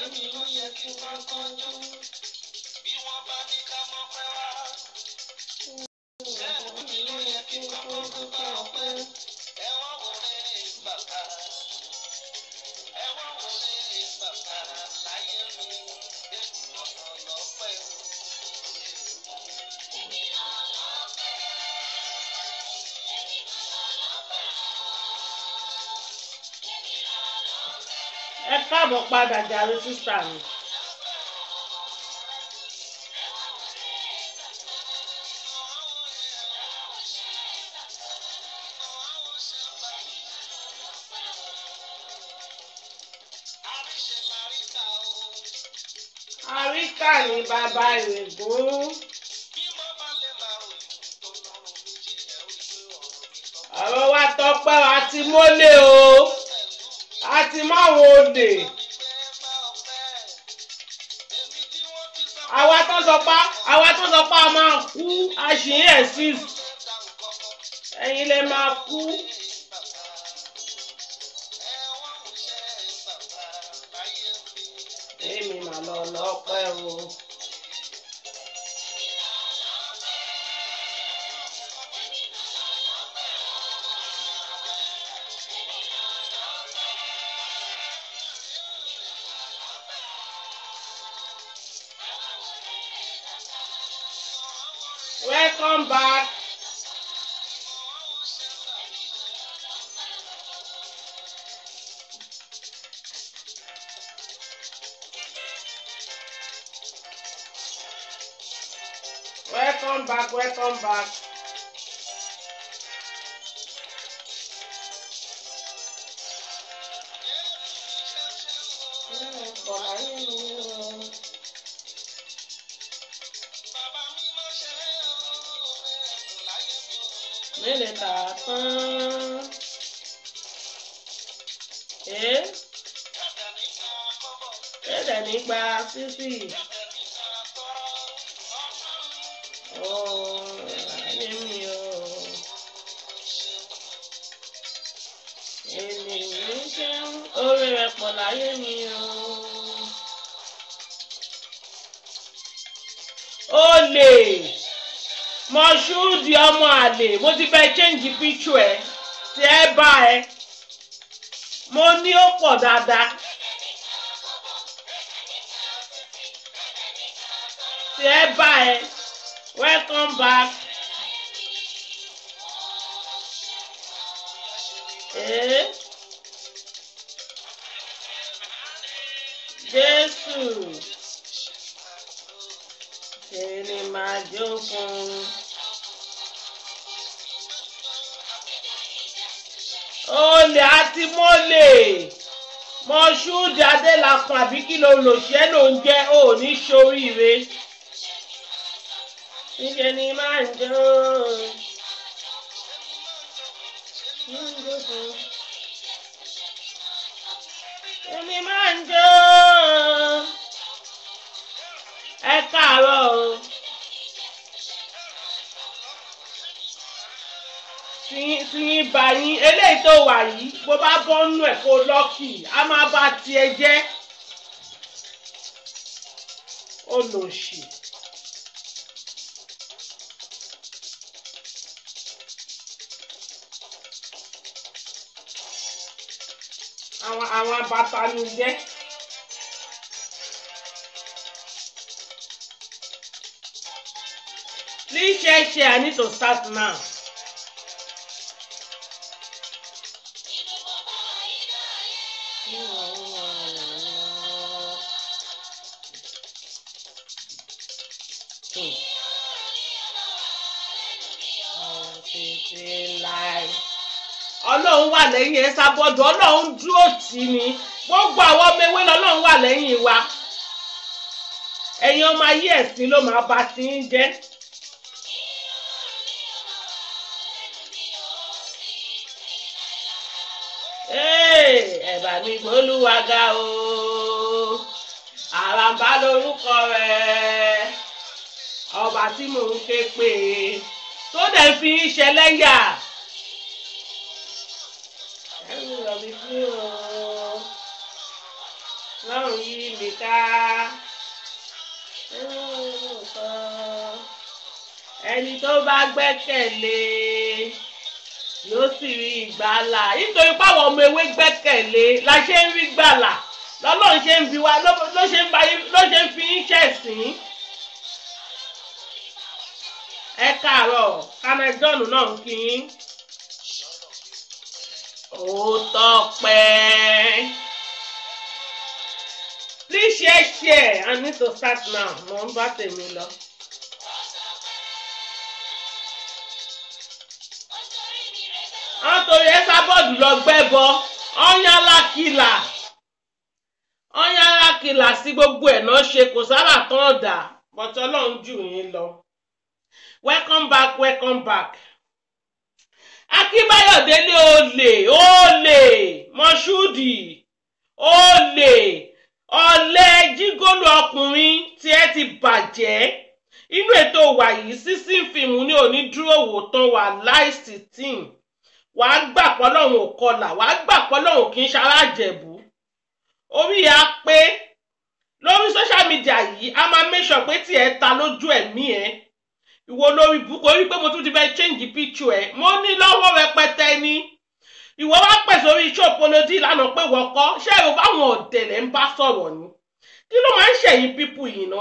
èmi ló yẹ kí n máa tọ́jú bí wọ́n bá ní ká mọ́ pẹ́ wá. Èmi ló yẹ kí n kọ́kọ́ dúpẹ́ ọpẹ́. Ẹ̀wọ̀n wò lè bàbá. Ẹ̀wọ̀n wò lè bàbá láyé mi. Èmi ọ̀sán lọ́pẹ́ o. Ẹ káàbọ̀ padà jàre sísá mi. Àríkà ni bàbá ìrègùn. Ọ̀rọ̀ wa tọpẹ́ àti mọ́lẹ̀ o. Àti máwọn òde. Àwa tó sọ pa a máa kú àṣìyìn ẹ̀sìn. Ẹ̀yin lè máa kú. Èmi mà lọ lọ́pẹ́ o. Welcome back. Welcome back, welcome back. Mele ta tán. Ẹ̀dẹ̀ nígbà sísì. Ayé mi o. Ènìyàn ń jẹun. Orí rẹ̀ pọ̀ láyé mi o. Olè. Mọ̀ṣúùdì ọmọ àlè. Mo ti fẹ́ change picture ẹ̀. Tí ẹ bá ẹ. Mo ní ó pọ̀ dáadáa. Tí ẹ bá ẹ. Welcome back. Jésù. Èmi máa jó fún. Olè àti mọ́lẹ̀. Mọ̀ṣúùdì Adélakùn àbí kí ló lò ṣẹ́ ló ń jẹ́ ò ní ṣoríire. Níṣẹ́ ni máa ń jó. Èmi máa ń jó. Ẹ káàárọ̀ o. Tiyín bá yín eléyìí tó wà yìí bó bá bọ́nú ẹ̀ kó lọ́kì á máa bá tiẹ̀ jẹ́. Olòṣì. Àwọn abatanu jẹ́. Please share. I need to start now. Ọlọ́run wà lẹ́yìn ẹ sábọ́dọ̀ Ọlọ́run dúró tì mí gbogbo àwọn ọmọ ewé lọ́lọ́run wà lẹ́yìn wa ẹ̀yin ọmọ ayé ẹ̀sìn ló máa bá ti ń jẹ́. Ẹ̀bà mi gbólúwaga o àràǹbá lórúkọ rẹ̀ ọba tí mò ń ké pè tó dẹ̀ fi ń ṣẹlẹ́yà. lọ́run yí mi ká. Ẹni tó bá gbẹ́kẹ̀lé yóò sì rí ìgbàlà. Nítorí páwọn ọmọ ewé gbẹ́kẹ̀lé la ṣe ń rí gbàlà. Lọ́lọ́run ṣe ń bi wá ló ṣe ń fi ń ṣẹ̀sìn. Ẹ káàárọ̀ kámẹ́jọ́nù náà ń kí yín. Ó tọ́pẹ́. Please share. I need to start now. Mo ń bá tèmi lọ. Wọ́n torí ẹ́sà bọ́ọ̀dù lọ gbẹ́bọ. Ọ̀yánlákìlà sí gbogbo ẹ̀ náà ṣe kò sábà tán ọ̀dà. Bọ̀tọ̀ Ọlọ́run jù yín lọ. Welcome back. Akínbáyọ̀dé ní olè Mọ́ṣúdì olè ọ̀lẹ jígólù ọkùnrin tí ẹ ti bàjẹ́. Inú ètò wà yìí sísìn fíìmù ní onídúró wò tán wà láìsí tíì. Wàá gbà pọ́lọ́hún ò kọlà, wàá gbà pọ́lọ́hún kì í ṣalájẹ̀bú. Orí ya pé lórí social media yìí a máa make sure pé tí ẹ ta lójú ẹ̀mí ẹ. Ìwọ lórí búkọ orí pé mo tún ti fẹ́ change picture ẹ. Mo ní lọ́wọ́ rẹpẹtẹ ni. Ìwọ wá pẹ̀ sórí iṣẹ́ òpolódì lánàá pé wọ́n kọ́ ṣé ìwọ báwọn ọ̀dẹ̀lẹ̀ ń bá sọ̀rọ̀ ni. Kí ló máa ń ṣẹ̀yìn pípù yìí ná?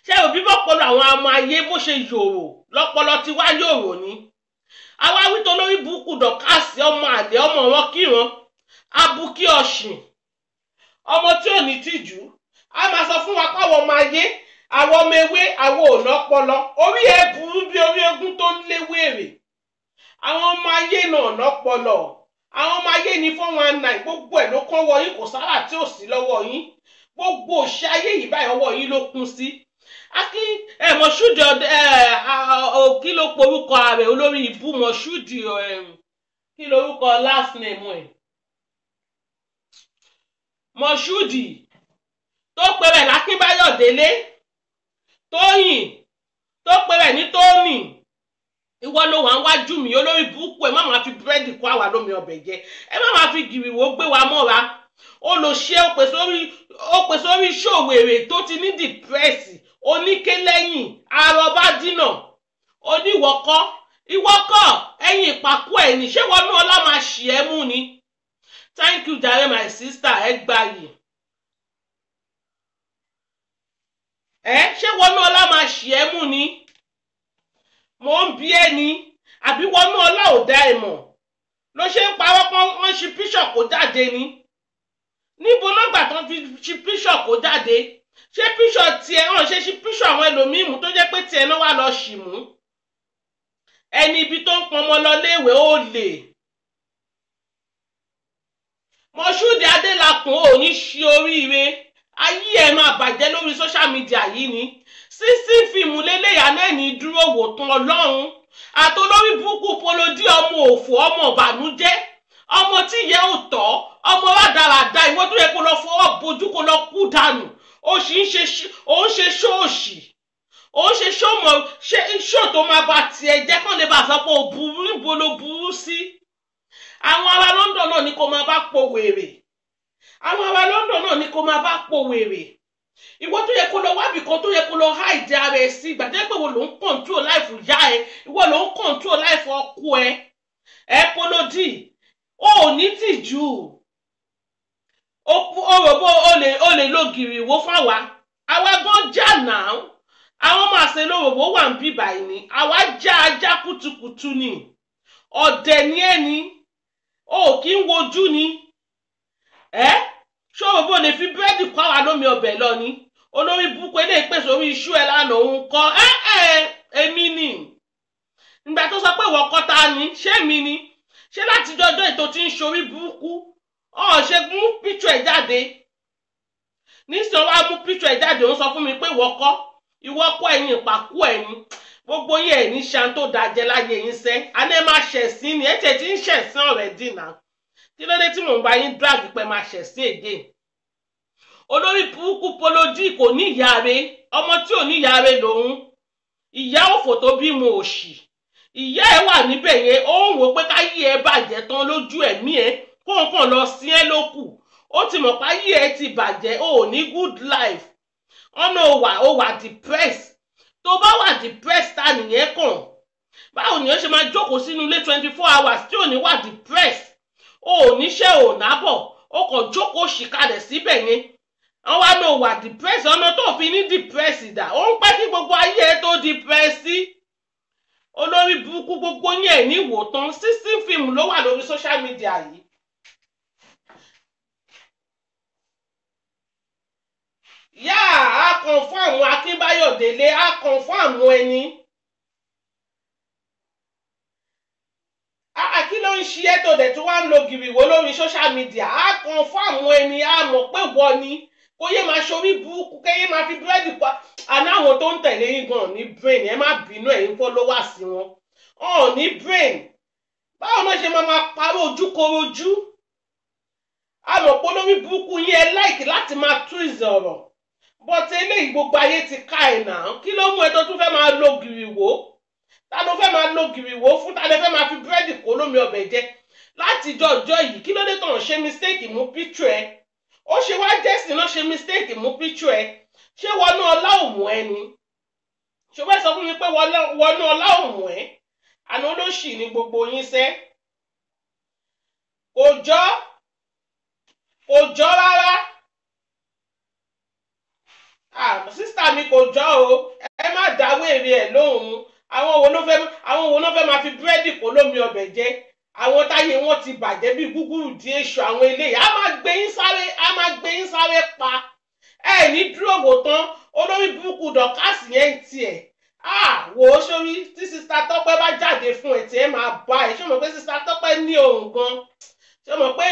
Ṣé ìwọ bí bọ́pọlọ àwọn ọmọ ayé bó ṣe yòrò lọ́pọlọ ti wá yòrò ni? Àwa wí tó lórí búkú dọ̀kásì ọmọ àlè ọmọ wọn kíran abúkí ọ̀sìn ọmọ tí ò ní tìjú a máa sọ fún wa páwọn ọmọ ayé àwọn ọmọ ewé àwọn ò lọ́pọlọ orí ẹ burú bí orí egun tó ń léwèrè àwọn ọmọ ayé náà lọ́pọlọ àwọn ọmọ ayé ní 419 gbogbo ẹ̀ ló kọ́ wọ yín kò sára tí ò sí lọ́wọ́ yín gbogbo òṣì ayé yìí báyìí ọwọ́ yín ló kún sí. Akí Mọ̀ṣúdì kí ló porúkọ ààrẹ olórí ìbú Mọ̀ṣúdì kí lórúkọ last name ẹ̀ Mọ̀ṣúdì tó pẹ̀rẹ̀ l'Akínbáyọ̀délé Tóyìn tó pẹ̀rẹ̀ ní Tóní ìwọ ló wà ń wájú mi olórí burúkú ẹ má máa fi búrẹ́dì kó àwa lómi ọbẹ̀ jẹ ẹ má máa fi gìrìwò gbé wa mọ́ra ó lọ ṣe ó pè sórí ṣòwèrè tó ti ní dìpẹ́sì oníkélẹ́yìn àrọ̀bá dínà oníwọ̀kọ́ ẹ̀yìn ìpàkú ẹ̀ ní ṣé wọn náà lá máa ṣì ẹ́ mú ni. Thank you jare my sister ẹ gbà yìí. Ṣé wọn náà lá máa ṣì ẹ́ mú ni. Mo ń bí ẹni àbí wọn náà lá ò dá ẹ mọ̀ ló ṣe ń parọ́ pọ́n wọ́n ṣe píṣọ̀ kó jáde ni. Níbo lọ́gbà tán fi ṣe píṣọ̀ kó jáde ṣé píṣọ̀ tiẹ̀ hàn ṣe píṣọ̀ àwọn ẹlòmíì mú tó jẹ́ pé tiẹ̀ náà wà lọ ṣì mú ẹni ibi tó ń pọnmọ lọ léèwé ó lè. Mọ̀ṣúdì Adélakùn ò ní ṣe oríire ayé ẹ̀ máa bàjẹ́ lórí social media yìí ni sísí fíìmù lélẹ́yà náà ní dúró wò tán Ọlọ́run àtolórí burúkú polódì ọmọ òfò ọmọ ìbànújẹ́ ọmọ tí ìyẹ́ ò tọ́ ọmọ rádaràda ìwọ tó yẹ kó lọ fọwọ́ bojú kó lọ kú dànù ó ṣe ṣóòṣì ó ṣe ṣó tó máa bá tiẹ̀ jẹ́ kán lè bá sọ pé ó burú níbo ló burú sí. Àwọn ará London náà ni kó máa bá po wèrè àwọn ará London náà ni kó máa bá po wèrè ìwọ tó yẹ kó lọ wábì kan tó yẹ kó lọ hide ara ẹ sí gbàdé pé wo ló ń control life ìyá ẹ ìwọ ló ń control life ọkọ ẹ polódì ó ní tìjú ó rògbò ó lè lo gìrì ìwó fáwa àwa gan jà náà àwọn máa ṣe lórògbò wà ń bí báyìí ni àwa já ajá kùtùkùtù ni ọ̀dẹ̀ ni ẹni ó kì í wojú ni ṣòrògbò lè fi búrẹ́dì kọ́ àwa lómi ọbẹ̀ lọ ni olórí búkú eléyìí pèsè orí iṣu ẹ lánàá òun kọ́ èmi ni ìgbà tó sọ pé ìwọ kọ́ta ni ṣé mi ni ṣé láti jọjọ́ ètò tí ń ṣorí burúkú ṣe mú píṣọ ẹ̀ jáde nísìnyí wàá mú píṣọ ẹ̀ jáde òun sọ fún mi pé ìwọ kọ́ ẹ̀yìn ìpàkú ẹ̀yìn gbogbo yẹn ẹ̀ ní ṣan tó dájẹ́ láyé yín sẹ́ àná ẹ máa ṣẹ̀sín ni ẹ̀ tẹ̀ tí ń ṣẹ̀sín ọ̀rẹ́ dìnnà kí ló dé tí mò ń bá yín drag pé máa ṣẹ̀sín èdè olórí burúkú polódì kò ní ìyá rẹ̀ ọmọ tí ò ní ìyá rẹ̀ lòun ìyá òfò tó bímọ òṣì ìyá ẹ wà níbẹ̀ yẹn ó ń wò pé káyé ẹ bàjẹ́ tán lójú ẹ̀mí ẹ kọ̀ọ̀kan lọ sí ẹ ló kù ó ti mọ̀ pé ayé ẹ ti bàjẹ́ o ò ní good life ọ̀nà ó wà depressed tó bá wà depressed ta nìyẹn kàn báwo ni ó ṣe máa jókòó sínú ilé 24 hours tí ò ní wà depressed o ò níṣẹ́ ò nábọ̀ o kàn jókòó ṣìkalẹ̀ síbẹ̀ yẹn wọ́n wá lọ wà depressed ọ̀nà tó fi ní depressed dà ó ń pẹ́ kí gbogbo ayé ẹ tó depressed olórí burúkú gbogbo yín ẹ̀ ní ìwò tán 16 fíìmù ló wà lórí social media yìí. yá a kàn fún àwọn Akínbáyọ̀ Délé a kàn fún àwọn ẹni. kí ló ń ṣe é tó dẹ̀ tó wá ń lo gìrìwò lórí social media a kàn fún àwọn ẹni a mọ̀ pé wọ́n ni kó yé máa ṣorí burúkú kéyé máa fi búrẹ́dì pa àná àwọn tó ń tẹ̀lé yín gan ní brain ẹ má bínú ẹ̀yin followers wọn ọ̀ ní brain báwo náà ṣe máa parọ́ ojúkorojú àmọ́ pé lórí burúkú yín ẹ láìkì láti máa tú ìzẹ̀ ọ̀rọ̀ but eléyìí gbogbo ayé ti ká ẹ̀ náà kí ló mú ẹ tó tún fẹ́ máa lo gìrìwò ta ló fẹ́ máa lo gìrìwò fún ta ló fẹ́ máa fi búrẹ́dì kó lómi ọbẹ̀ jẹ láti jọjọ́ yìí kí ló dé tàn ṣe mistake mú picture ẹ ó ṣe wá jẹ́sì náà ṣe mistake mú picture ẹ ṣé wọnú ọlá òmù ẹ ni ṣé wọ́n sọ fún mi pé wọnú ọlá òmù ẹ àná ló ṣì ní gbogbo yín sẹ́ kò jọ rárá sísítà mi kò jọ o ẹ má dáwọ́ èrè ẹ̀ lóhùn àwọn wo ló fẹ́ máa fi búrẹ́dì kó lómi ọbẹ̀ jẹ àwọn táyé wọn ti bàjẹ́ bíi gúgúrú di èṣù àwọn eléyìí a máa gbé yín sáré pa ẹ ní dúró wò tán olórí burúkú dọ̀kásì yẹn ń tiẹ̀ wò ó sórí tí sista Tọ́pẹ́ bá jáde fún ẹ tí ẹ máa bá ẹ ṣé o mọ̀ pé sista Tọ́pẹ́ ní ohùn gan ṣé o mọ̀ pé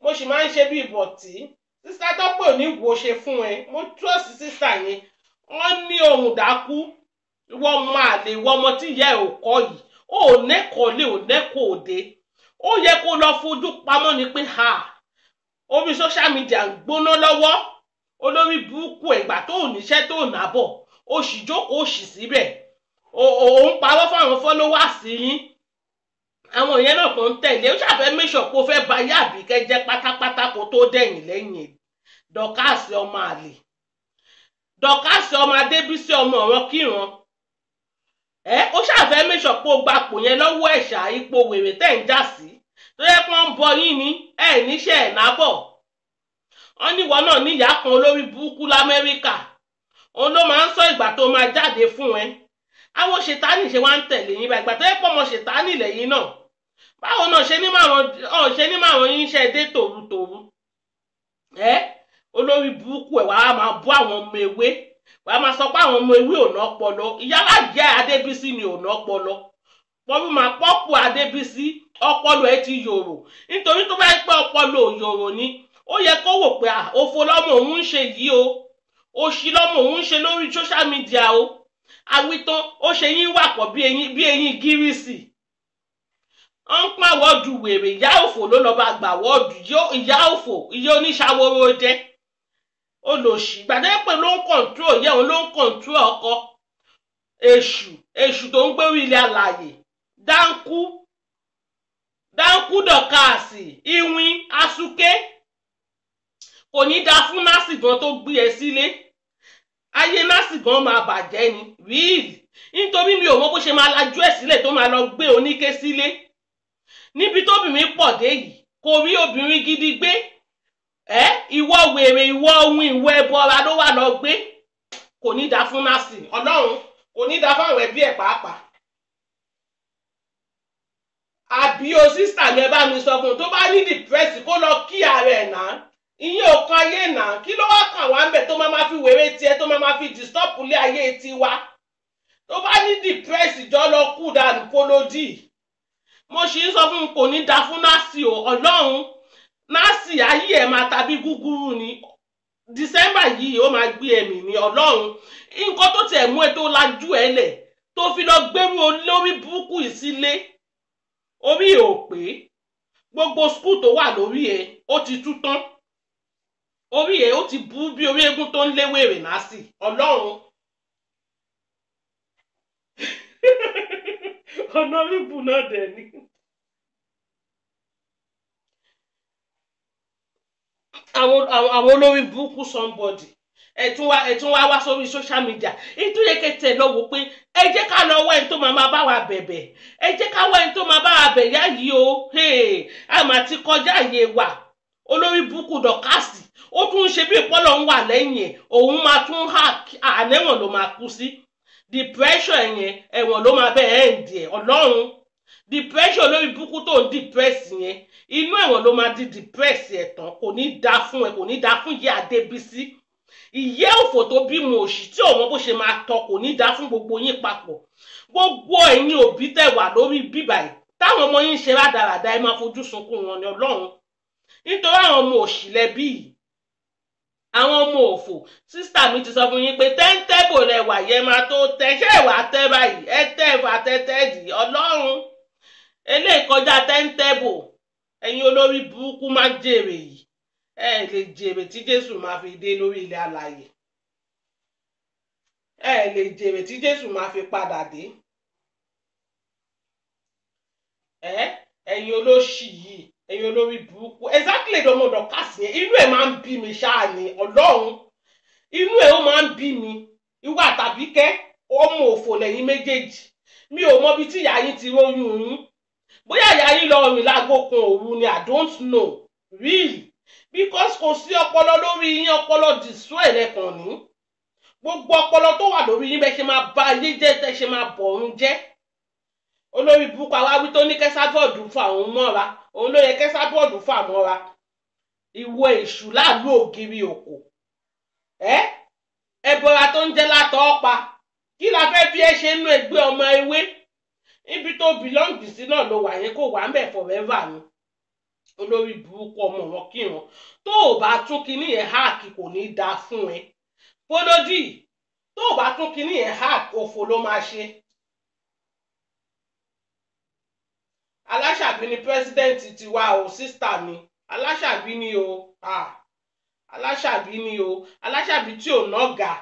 mo sì máa ń ṣe bíi bọ̀tí sista Tọ́pẹ́ ò ní wò ṣe fún ẹ mo trust sista yẹn wọ́n ní ohùn dákú wọ́n máa lè wọ́n ọmọ tí ìyá ẹ̀ ò kọ́ yìí ó nẹ́kọ̀ọ́ lé ò nẹ́kọ̀ọ́ òde ó yẹ kó lọ fojú pamọ́ ni pé orí social media ń gbóná lọ́wọ́ olórí burúkú ẹ̀gbà tó ò níṣẹ́ tó ò nábọ̀ ó sì jókòó ó sì síbẹ̀ òun parọ́ fáwọn followers yín àwọn yẹn náà kàn ń tẹ̀lé ó ṣàfẹ́ mẹ́sọ̀ pé ó fẹ́ ba yá Àbíkẹ́ jẹ́ pátápátá kó tó dẹ̀yìn lẹ́yìn Dọ̀kásì ọmọ àlè Dọ̀kásì ọmọ Adébísí ọmọ ọ̀rọ̀ kíran ó ṣàfẹ́ mẹ́sọ̀ pé ó gbapò yẹn lọ́wọ́ ẹ̀ṣà ipò wèrè tẹ̀ ń já sí tó yẹ kí wọ́n bọ yín ní níṣẹ́ ẹ̀ nábọ̀ wọ́n ní ìwọ náà níyà kan olórí burúkú l'Amẹ́ríkà òun ló máa ń sọ ìgbà tó máa jáde fún ẹ àwọn ṣètánì ṣe wá ń tẹ̀lé yín báyìí ìgbà tó yẹ pọ̀ mọ́ ṣètánì lẹ́yìn náà báwo náà ṣe ní márùn yín ṣe dé tòrutòru olórí burúkú ẹ̀ wàá máa bú àwọn ọmọ ewé wàá máa sọ pé àwọn ọmọ ewé ò ná ọpọlọ ìyálà jẹ́ Adébísí ni ò ná ọpọlọ wọ́n fi máa pọ́pù Adébísí ọpọlọ ẹ ti yòrò nítorí tó bá yẹ pé ọpọlọ ò yòrò ni ó yẹ kó wò pé òfò lọ́mọ òun ń ṣe yìí o òṣì lọ́mọ òun ń ṣe lórí social media o àwítán ó ṣe yín wà pọ̀ bí eyín gírísì ó ń pín àwọ́dù wèrè ìyá òfò ló lọ́ọ́ bá gbà wọ́ọ̀dù ìyá òfò ìyá oníṣàwòrò jẹ́ olòṣì gbàdé pé ló ń kọ̀ǹtró yẹ òun ló ń kọ̀ǹtró ọkọ èṣù tó ń gbé orí ilé alààyè dáńkú Dọ̀kásì ìwìn asúké kò ní dá fún násì gan tó gbé ẹ sílé ayé násì gan máa bàjẹ́ ni ríìlì nítorí mi ò mọ̀ bó ṣe máa lajú ẹ̀ sílẹ̀ tó máa lọ gbé oníké sílé níbi tóbìnrin pọ̀ dé yìí kò rí obìnrin gidi gbé ìwọ wèrè ìwọ ohun ìwọ ẹbọra ló wà lọ gbé kò ní dá fún násì Ọlọ́run kò ní dá fáwọn ẹbí ẹ̀ pàápàá àbí o sísà yẹn bá mi sọ fún un tó bá ní dìpẹ́sì kó lọ kí ara ẹ̀ náà ìyẹn ò kan ayé náà kí ló wá kàn wá ń bẹ̀ tó máa fi wèrè tiẹ̀ tó máa fi disturb lé ayé tiwa tó bá ní dìpẹ́sì jọ lọ kú dànù polódì mo sì ń sọ fún un kò ní dá fún násì o Ọlọ́run násì ayé ẹ̀ máa tàbí gúgúrú ni December yìí ó máa gbé ẹ̀mí ní Ọlọ́run nǹkan tó tiẹ̀ mú ẹ tó lajú ẹ lẹ̀ tó fi lọ gbẹ́rú olórí burúkú yìí sílé orí ò pé gbogbo skul tó wà lórí ẹ ó ti tú tán orí ẹ ó ti bú bí orí eégún tó ń léwèrè násì Ọlọ́run ọ̀nà bíbù náà dẹ̀ ni. àwọn olórí burúkú somebody ẹ tún wá sórí social media ètò yẹ kẹtẹ lọ wò pé ẹ jẹ́ ká lọ wá ẹni tó máa bá wa bẹ̀bẹ̀ ẹ jẹ́ ká wá ẹni tó máa bá wa bẹ̀ yá yìí o àmà ti kọjá àyè wa olórí burúkú dọ̀kásì ó tún ṣe bí ìpọ́lọ̀ ń wà lẹ́yìn ẹ̀ òun máa tún ànẹ́wọ̀n ló máa kú sí depression yẹn ẹ̀wọ̀n ló máa bẹ́ẹ̀ ẹ̀ ń di ẹ̀ ọlọ́run depression olórí burúkú tó ń depress yẹn inú ẹ̀wọ̀n ló máa di depress ẹ̀ tán kò ní dá fún ẹ kò ní dá fún ìyá Adébísí ìyẹ́ òfò tó bímọ òṣì tí òun bó ṣe máa tọ́ kò ní dá fún gbogbo yín papọ̀ gbogbo ẹ̀yin òbí tẹ̀ wà lórí bíbà yìí táwọn ọmọ yín ṣe rádaràda ẹ máa fojú sunkún wọn ní ọlọ́run nítorí àwọn ọmọ òṣì lẹ́bí yìí àwọn ọmọ òfò sísítà mi ti sọ fún yín pé tẹ́ńtẹ́bò lẹ́wà yẹn máa tó tẹ́ ṣé ìwà tẹ́ báyìí ẹ tẹ́ ẹ̀fà tẹ́tẹ́ dì ọlọ́run eléyìí kọjá tẹ́ńtẹ́bò ẹ̀yin olórí burúkú má jèrè yìí ẹ lè jèrè tí Jésù máa fi dé lórí ilẹ̀ alààyè ẹ lè jèrè tí Jésù máa fi padà dé ẹ̀yin olóṣì yìí ẹ̀yin olórí burúkú exactly lọ́mọdọ̀ kásì yẹn inú ẹ̀ máa ń bí mi ṣáà ní ọlọ́run inú ẹ̀ ó máa ń bí mi ìwà tàbí kẹ́ ọmọ òfò lẹ́yìn méjèèjì mi ò mọ bí tí ìyá yín ti róyún yín bóyá ìyá yín lọ rìn láago kan òru ni I don't know really because kò sí ọpọlọ lórí yín ọpọlọ destroy lẹ́kàn ní gbogbo ọpọlọ tó wà lórí yín bẹ́ẹ̀ ṣe máa ba ayé jẹ́ tẹ́ ṣe máa bọ̀ ọ̀run jẹ́ olórí burúkú àwáwí tó ní kẹsàbọọdù fún àwọn mọ́ra òun ló yẹ kẹsàbọọdù fún àmọ́ra ìwọ èṣù láàlú ògiri òkò ẹbọra tó ń jẹ́ látọ̀ ọ̀pá kí la fẹ́ bí ẹ ṣe nú ẹgbẹ́ ọmọ ewé níbi tó bìlọ́ǹgì sí náà ló wà yẹn kó wà ń bẹ̀ forever ni olórí burúkú ọmọ wọn kíran tó o bá tún kinní yẹn háàkì kò ní í dáa fún ẹ Polódì tó o bá tún kinní yẹn háàkì òfò ló máa ṣe. Aláṣàbí ni pírẹsidẹ́ǹtì tiwa o sísítà mi Aláṣàbí ni o Aláṣàbí ni o Aláṣàbí tí ò nága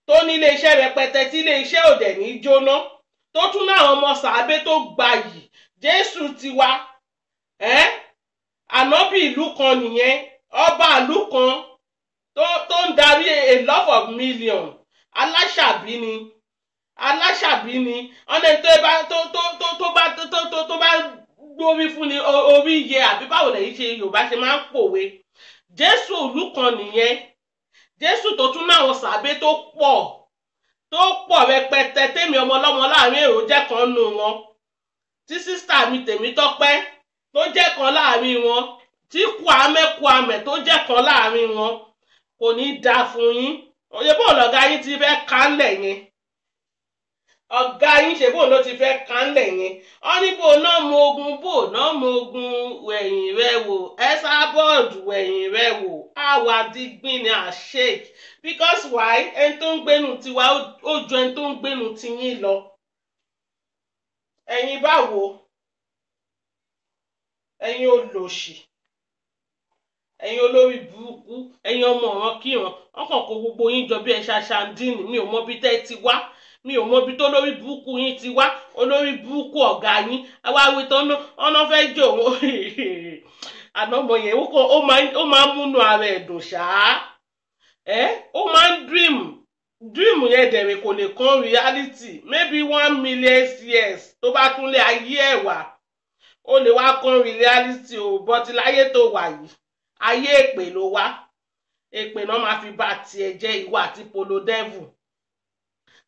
tó ní iléeṣẹ́ rẹpẹtẹ tí iléeṣẹ́ òdẹ ní jóná tó tún náà ọmọ sàábé tó gbayì Jésù tiwa ànábì ìlú kan nìyẹn ọba ìlú kan tó ń darí a lot of million Aláṣàbí ni ọ̀nà tó bá gbórí fún ni orí iye àbí báwo lẹ́yìn ṣe Yorùbá ṣe máa ń pòwe Jésù ìlú kan nìyẹn Jésù tó tún náà sàbẹ tó pọ̀ rẹpẹtẹ tèmi ọmọ ọlọ́mọ láàrin èrò jẹ́ kan nù wọn tí sísítà mi Tèmítọ́pẹ́ tó jẹ́ kan láàrin wọn tí Kwame tó jẹ́ kan láàrin wọn kò ní í dáa fún yín òye bó lọ̀gá yín ti fẹ́ kánlẹ̀ yẹn ọ̀gá yín ṣe bó ló ti fẹ́ kánlẹ̀ yẹn ọ ní bó náà mọ ogun wẹ̀yìn rẹ wò ẹ́sà bọ́ọ̀dù wẹ̀yìn rẹ wò àwa dígbìn ní àṣek because why ẹni tó ń gbénu tiwa ó ju ẹni tó ń gbénu tiyín lọ ẹ̀yin báwo ẹ̀yin olòṣì ẹ̀yin olórí burúkú ẹ̀yin ọmọ ọ̀ràn kíran ọkàn kó gbogbo yín jọ bí ẹ ṣaṣandínì mi ò mọ bí tẹ́ ti wá mi ò mọ bí tó lórí burúkú yín ti wá olórí burúkú ọ̀gá yín awáwí tó ọ̀nà fẹ́ jò wọ́n ànàmọ̀ yẹn ó máa ń múnú ara ẹ̀ dùn ṣáá ó máa ń dream yẹn dẹ̀rẹ̀ kò lè kàn reality maybe 1 million years tó bá tún lé ayé ẹ̀ wá ó lè wá kàn reality o bọ́tí láyé tó wà yìí ayé èpè ló wá èpè náà máa fi bá tiẹ̀ jẹ́ ìwọ àti Polo Devil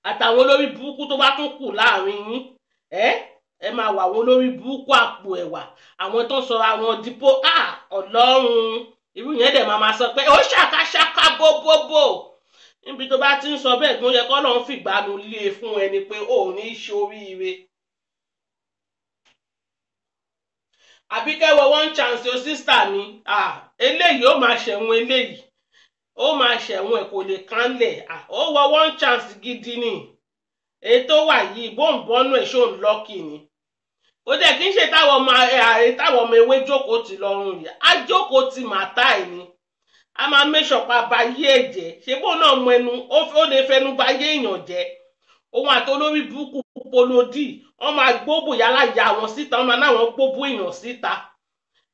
àtàwọn olórí burúkú tó bá tún kù láàrin yín ẹ máa wà àwọn olórí burúkú àpò ẹ̀wà àwọn tó ń sọ àwọn dípò Ọlọ́run irú yẹn dẹ̀ máa sọ pé ó ṣàkàṣàkà bóbóbó níbi tó bá ti ń sọ bẹ́ẹ̀ tó yẹ kọ́ lọ́n fìgbàanu lé fún ẹni pé ó ní í ṣoríire. àbí kẹwọ one chance o sísítà mi eléyìí ó máa ṣẹ̀wọ̀n eléyìí ó máa ṣẹ̀wọ̀n ẹ̀ kò lè kánlẹ̀ ó wọ one chance gidi ni ètò wà yìí bóńbọ́nú ẹ̀ ṣó ń lọ́kì ni ó dẹ̀ kí n ṣe táwọn ọmọ ewé jókòó ti lọ́rùn yìí á jókòó ti màtá ẹ̀ ni a máa mẹ́sọ̀pá ba yé ẹ̀jẹ̀ ṣé bóun náà mọ ẹnu ó lè fẹnu ba yé èèyàn jẹ́ òun àti olórí burúkú Polódì wọ́n máa gbóbò yálà ya wọn síta wọ́n máa náwọn gbóbò èèyàn síta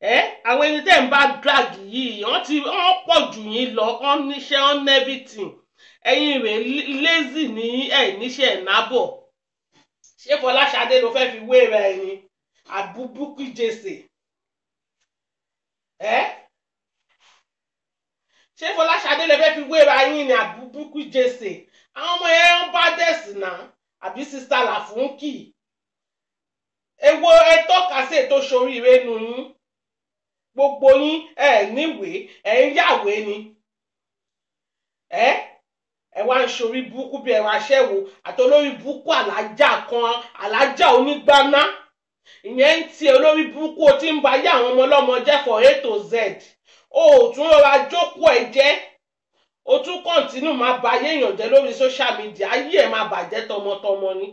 àwọn ẹni tẹ́ ń bá drag yìí wọ́n pọ̀ jù yín lọ, wọ́n níṣẹ́ on everything. Ẹ̀yin rẹ̀ lazy ní níṣẹ́ ìnábọ̀. Ṣé Fọláṣadé ló fẹ́ fi wé rẹ̀ ni àbúbúkú jèsè? Ṣé Fọláṣadé ló fẹ́ fi wé ra yín ni àbúbúkú jèsè? Àwọn ọmọ yẹn ń bá dẹ̀sì náà àbí sista Làfúnkì. Èwo ẹ tọ́ka sí ètò ṣoríire nu yín? Gbogbo yín níwèé ń yàwé ni. Ẹ wá ń ṣorí burúkú bí ẹ̀rọ aṣẹ́wó àti olórí burúkú alájà kan, alájà onígbáná. Ìyẹn ń ti olórí burúkú o ti ń ba yé àwọn ọmọ ọlọ́mọ jẹ́ for A to Z. O ò tún rọra jókòó ẹ jẹ́, o tún kọ́ntínú máa ba ayé èèyàn jẹ́ lórí social media, ayé ẹ̀ máa bàjẹ́ tọmọtọmọ ni.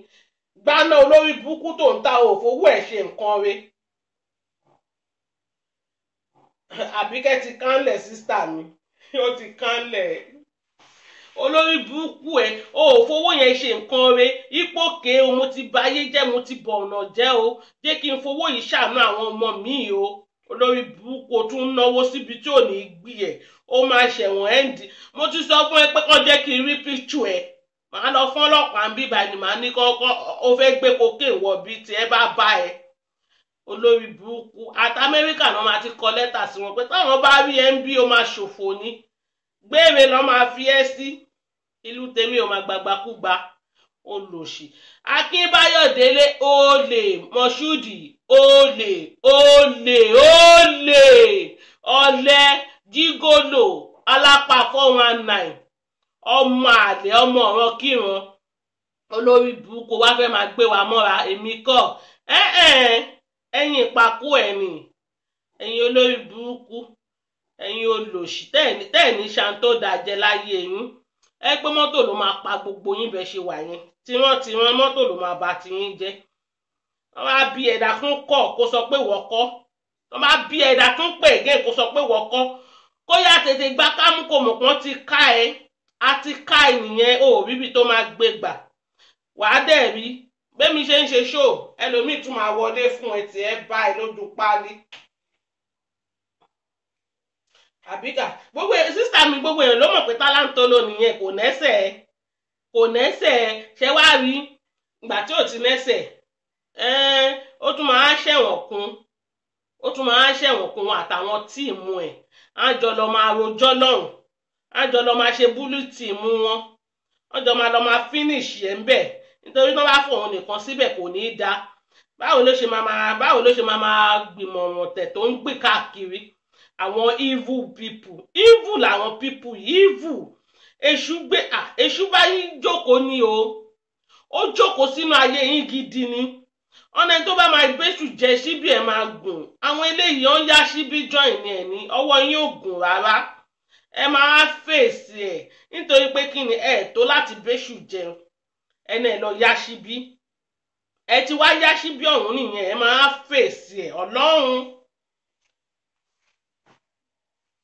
Gbaná olórí burúkú tó ń ta òfowó ẹ̀ ṣe nǹkan re. Àbíkẹ́ ti kánlẹ̀ sísítà mi, ó ti kánlẹ̀. Olórí burúkú ẹ̀ o ò fowó yẹn ṣe nǹkan re. Ipòkè o mo ti ba ayé jẹ́, mo ti bọ̀ ọ̀nà jẹ́ o, jẹ́ kí n fowó yìí ṣàánú àwọn ọmọ mi o. Olórí burúkú o tún náwó síbi tí ò ní gbì ẹ̀, ó máa ṣẹ̀wọ̀n ẹ́ǹdì. Mo ti sọ fún ẹ pé kọ́ jẹ́ kí n rí píṣù ẹ̀. Màá lọ fún ọlọ́pàá ń bíbá ni màá ní kọ́kọ́ ó fẹ́ gbé kókè wọ̀ bí tí ẹ bá bá ẹ. Olórí burúkú àti Amẹ́ríkà náà máa ti kọ lẹ́tà sí wọn pé táwọn bá rí ẹ ń bí ó máa ṣòfò ní. Gbére lọ́ máa fi ẹ́ sí. Ìlú tèmi ò máa gbàgbàkúgbà. Olòṣì. Akínbáyọ̀ Délé olè, Mọ̀ṣúdì olè, ọ̀lẹ, jígólò, alápá 419, ọmọ àlè, ọmọ ọ̀rọ̀ kíran. Olórí burúkú wá fẹ́ máa gbé wa mọ́ra, èmi kọ́. Ẹ̀yin ìpàkú ẹ̀ nì, ẹ̀yin olórí burúkú, ẹ̀yin olòṣì tẹ́ẹ̀ní ṣàǹtó dàjẹ́ láyé yín. Ẹ pé mọ́tò ló máa pa gbogbo yín bẹ́ẹ̀ ṣe wà yẹn, tiwọn mọ́tò ló máa bà tiyín jẹ́. Wọ́n bá bí ẹ̀dá tún kọ̀ kó sọ pé wọ́kọ́, wọ́n bá bí ẹ̀dá tún pè gẹ́ kó sọ pé wọ́kọ́, kó yá tètè gbá kámú kò mọ̀ kán ti ká ẹ, a ti ká ẹ nìyẹn, o bíbí tó máa gbé gbà. Wàá dẹ̀ rí bẹ́mi ṣe ń ṣe ṣó ẹlòmíì tún máa wọlé fún ẹ tí ẹ bá ẹ lójú páálí. Àbíkà gbogbo sísá mi gbogbo èèyàn ló mọ̀ pé tálántólò nìyẹn, kò nẹ́sẹ̀ ṣe wá rí ìgbà tí ò ti nẹ́sẹ̀ ó tún máa ṣẹ̀wọ̀n kún àtàwọn tíìmù ẹ̀ á jọ lọ máa rojọ́ lọ́hùn, á jọ lọ máa ṣe búlú tíìmù wọn, wọ́n jọ máa lọ máa finish ẹ̀ ń bẹ̀ nítorí tí wọ́n bá fòun nìkan síbẹ̀ kò ní í dá. Báwo ló ṣe máa gbìmọ̀ ọ̀tẹ̀ tó ń gbé káàkiri àwọn evil people, evil làwọn people evil. Èṣù bá yín jókòó ni o, ó jókòó sínú ayé yín gidi ni. Ọ̀nà tó bá máa gbéṣù jẹ síbí ẹ̀ máa gùn, àwọn eléyìí ó ń yá síbí join ẹ̀ ní ọwọ́ yín ò gùn rárá. Ẹ máa fèsì ẹ̀ nítorí pé kí ni ẹ̀ tó láti gbéṣù jẹun ẹni ẹ̀ lọ yá síbí, ẹ ti wá yá síbí ọ̀hún nìyẹn, ẹ máa fèsì ẹ̀ Ọlọ́run.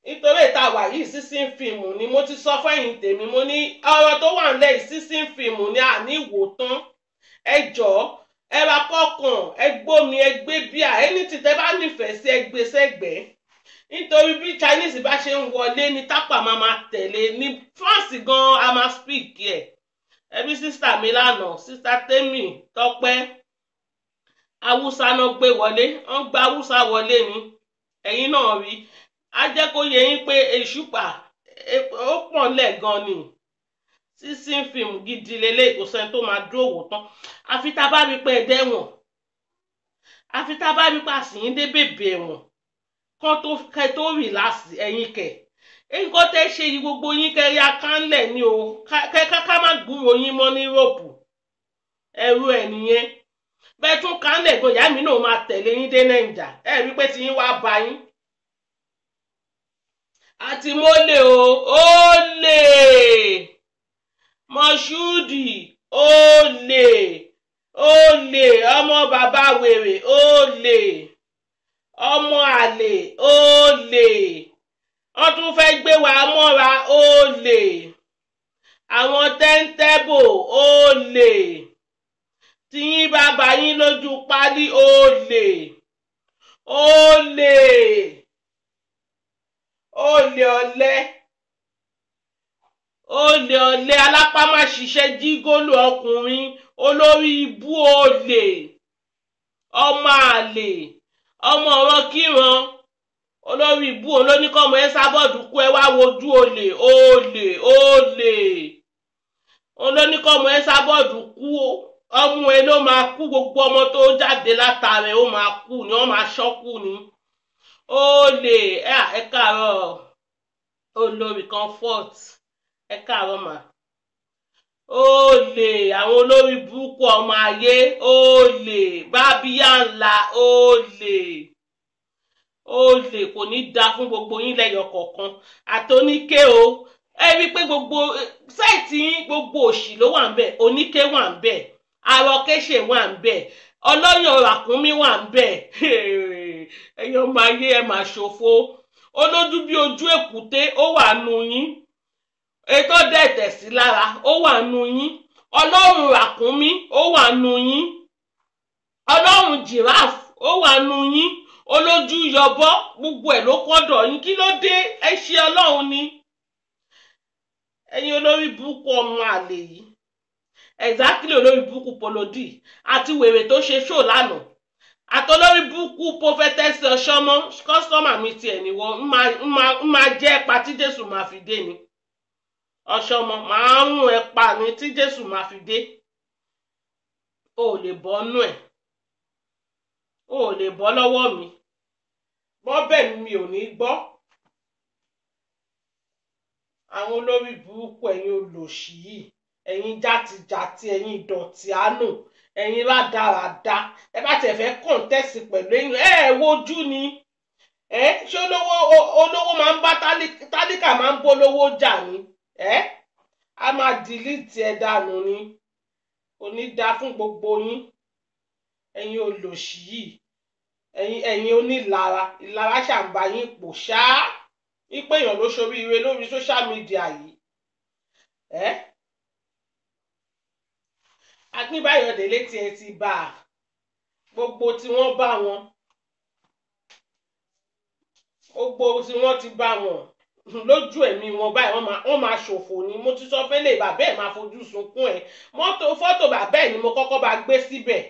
Nítorí ìta wà yìí sísìn fíìmù ni mo ti sọ fẹ́yìn tèmi, mo ní ọ̀rọ̀ tó wà nílẹ̀ sísìn fíìmù ni àní ìwò tán. Ẹ jọ̀ọ́ ẹ ra kọ́kàn, ẹ gbómi, ẹ gbé bíà, ẹni tí tẹ bá nífẹ̀ẹ́ sí ẹ gbé sẹ́gbẹ̀ẹ́. Nítorí bí Chinese bá ṣe ń wọlé ní tápà máa tẹ̀lé, ní France gan a máa speak ẹ̀. Ẹbí sísítà mi lánàá, sísítà Tẹ́mì Tọ́pẹ́, Haúsá náà gbé wọlé, wọ́n gba Haúsá wọlé ni, ẹ̀yin náà rí. A jẹ́ kó yé yín pé èṣùpà ó pọ̀ lẹ̀ gan ni. Sísìn fíìmù gidi lélẹ̀, kò sẹ́ni tó máa dúró wò tán. Àfi tá a bá rí pé ẹ dẹ́wọ̀n, àfi tá a bá rí pé àsìyín dé bèbè ẹ̀wọ̀n kẹ́ tó rìláàsì ẹ̀yin kẹ̀. Nǹkan tẹ́ ṣe yìí gbogbo yín kẹ́ ya kánlẹ̀ ni o, ká má gbúròó yín mọ́ ní Europe. Ẹrú ẹ̀ nìyẹn. Bẹ́ẹ̀ tún kánlẹ̀ gan, ìyá mi náà máa tẹ̀lé yín dé Nàìjà. Ẹ rí pé tí yín wá bá yín. Àti mólè o, olè, Mọ̀ṣúdì, olè, ọmọ bàbá wèrè, olè, ọmọ àlè, olè, wọ́n tún fẹ́ gbé wa mọ́ra, olè, àwọn tẹ́ńtẹ́bò, olè, tí yín bá bá yín lójú pálí, olè, olè ọ̀lẹ alápá má ṣiṣẹ́ jígólù ọkùnrin olórí ibú olè ọmọ àlè ọmọ ọ̀rọ̀ kíran olórí ibú òun ló ní kọ́mọ ẹ sábọ́ọ̀dù kú ẹ wá wojú olè òun ló ní kọ́mọ ẹ sábọ́ọ̀dù kú ọmọ ẹ ló máa kú gbogbo ọmọ tó jáde látara ẹ ó máa kú ni wọ́n máa ṣọ́kù ni olè ẹ káàárọ̀ olórí comfort ẹ káàárọ̀ mà olè àwọn olórí burúkú ọmọ ayé olè bábíyá ńlá olè kò ní da fún gbogbo yín lẹ́yọ kọ̀ọ̀kan àtòníké o ẹ rí i pé gbogbo sáìtì yín gbogbo òṣì ló wà ń bẹ̀ oníké wà ń bẹ̀ arọkẹ́ṣe wà ń bẹ̀ ọlọ́yàn ràkúnmí wà ń bẹ̀ ẹ̀yàn ọmọ ayé ẹ máa ṣòfò olójú bí ojú èkúté ó wà nù yín ètò dẹ̀tẹ̀ sí lára ó wà nù yín ọlọ́run ràkúnmí ó wà nù yín ọlọ́run giraffe ó wà nù yín olójú yọbọ gbogbo ẹ̀ ló kọ́dọ̀ yín kí ló dé ẹ ṣe ọlọ́run ni ẹ̀yin olórí burúkú ọmọ àlè yìí exactly olórí burúkú polodi àti wèrè tó ṣe ṣó lánàá àtọlórí burúkú prophetess ọ̀ṣọ́mọ kọ́sítọ́mà mi tiẹ̀ níwọ̀ ń máa jẹ́ ẹ̀pà tí jésù máa fi dé ni ọ̀ṣọ́mọ máa ń rún ẹ̀pà ní tí jésù máa fi dé o ò lè bọ́ nú ẹ̀ o ò lè bọ́ lọ́wọ́ mi bọ́ bẹ́ẹ̀ ni mi ò ní gbọ́ àwọn olórí burúkú ẹ̀yin olòṣì yìí ẹ̀yin játijàti ẹ̀yin ìdọ̀tí àánú ẹ̀yin rádaràda ẹ bá tẹ̀ fẹ́ kọ̀ǹtẹ́sì pẹ̀lú ẹ̀yin wojú ni ṣé olówó máa ń bá tálíkà máa ń bólówó jà ni a máa dìlítì ẹ̀ dànù ni kò ní dá fún gbogbo yín ẹ̀yin olòṣì yìí ẹ̀yin onílara ìlara ṣàǹbá yín pò ṣáá wípé èèyàn ló ṣoríire lórí social media yìí Akínbáyọ̀ Délé tiẹ̀ ti bá a gbogbo tí wọ́n bá wọn gbogbo tí wọ́n ti bá wọn lójú ẹ̀mí wọn báyìí wọ́n máa ṣòfò ni mo ti sọ fẹ́lẹ̀ bàbá ẹ̀ máa fojú sunkún ẹ̀ fọ́tò bàbá ẹ̀ ni mo kọ́kọ́ bá gbé síbẹ̀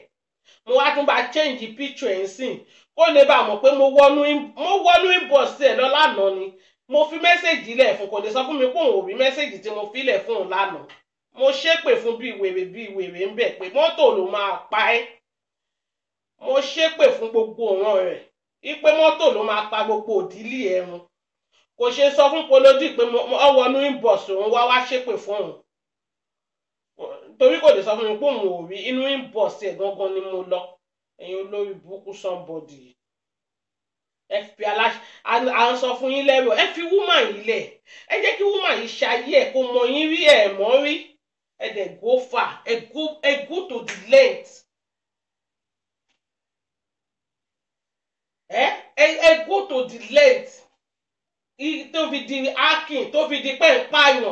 mo wá tún bá change picture ẹ̀ sìn kó lè bá mọ̀ pé mo wọnú inbox ẹ̀ lọ lánàá ni mo fi mẹ́sẹ̀gì lẹ̀ fún kò lè sọ fún mi pé òun ò rí mẹ́sẹ̀gì tí mo fi lẹ̀ fún òun lánàá mo ṣépè fún bíi wèrè ń bẹ̀ pé mọ́tò ló máa pa ẹ́ mo ṣépè fún gbogbo ọ̀ràn rẹ̀ wípé mọ́tò ló máa pa gbogbo òdílé ẹ̀rùn kò ṣe sọ fún polódì pé ọ wọnú inbox òun wá ṣépè fún òun torí kò lè sọ fún mi pé òun ò rí inú inbox ẹ̀ gangan ni mo lọ ẹ̀yin olórí burúkú somebody ẹ fi à ń sọ fún yín lẹ́rọ ẹ fi woman yìí lẹ̀ ẹ jẹ́ kí woman yìí ṣayé ẹ̀ kó mọ yín rí ẹ̀ mọ́ rí ẹ dẹ̀ go far ẹ go to the length ẹ go to the length tó fi di hacking tó fi di pẹ́ǹpáyàn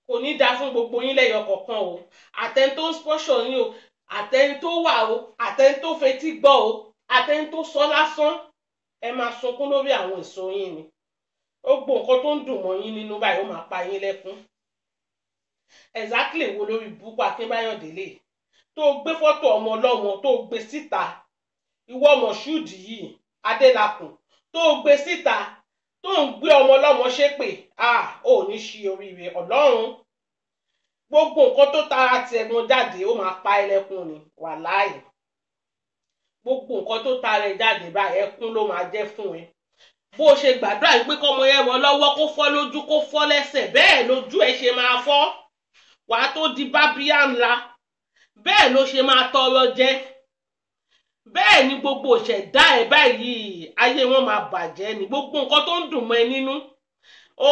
kò ní dáa fún gbogbo yín lẹ́yọ kọ̀ọ̀kan o àtẹni tó ń spọ́ṣọ̀ yín o àtẹni tó wà o àtẹni tó fetí gbọ́ o àtẹni tó sọ lásán ẹ máa sunkún lórí àwọn èso yín ni ó gbọ́ nǹkan tó ń dùn mọ́ yín nínú báyìí ó máa pa yín lẹ́kún exactly wo lórí búkú Akínbáyọ̀ Délé tó gbé fọ́tò ọmọ ọlọ́mọ tó gbé síta ìwọ Moshood yìí Adélakùn tó gbé síta tó ń gbé ọmọ ọlọ́mọ ṣépè ò ní ṣe oríire Ọlọ́run gbogbo nǹkan tó tara ti ẹ̀gbọ́n jáde ó máa pa ẹlẹ́kùn ni wàláì gbogbo nǹkan tó tara ẹ jáde báyìí ẹkún ló máa jẹ́ fún ẹ bó ṣe gbàdúrà yìí pé kọ́mọ yẹn wọ lọ́wọ́ kó fọ́ lójú kó fọ́ lẹ́sẹ̀ bẹ́ẹ̀ lójú ẹ ṣe máa fọ́ wàá tó di bábíyá ńlá bẹ́ẹ̀ ló ṣe máa tọrọ jẹ bẹ́ẹ̀ ni gbogbo ìṣẹ̀dá ẹ̀ báyìí ayé wọn máa bàjẹ́ ni gbogbo nǹkan tó ń dùn mọ́ ẹ nínú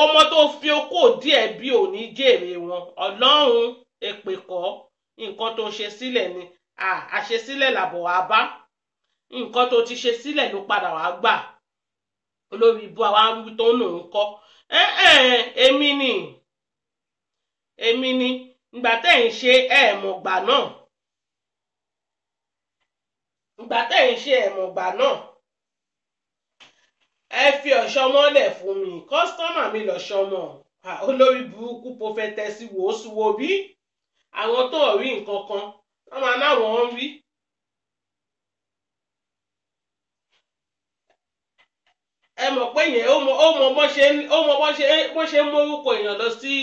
ọmọ tó fi okó díẹ̀ bí òní jèrè wọn Ọlọ́run èpè kọ́ nǹkan tó ṣe sílẹ̀ ni àṣesílẹ̀ làbọ̀ wá bá nǹkan tó ti ṣe sílẹ̀ ló padà wá gbà olórí ibú àwa wí tó ń nù ń kọ́ èmi ni ìgbà tẹ́ ń ṣe mọ̀gbà náà ìgbà tẹ́ ń ṣe ẹ̀mọ̀gbà náà ẹ fi ọ̀ṣọ́mọ́lẹ̀ fún mi kọ́sítọ́mà mi lọ́ṣọ́mọ́ olórí burúkú pọfẹtẹsì wò bí àwọn tó rí nǹkan kan wọ́n máa náwọn ń rí. ẹ mọ̀ pé yẹn ó mọ bó ṣe ń mórúkọ èèyàn lọ sí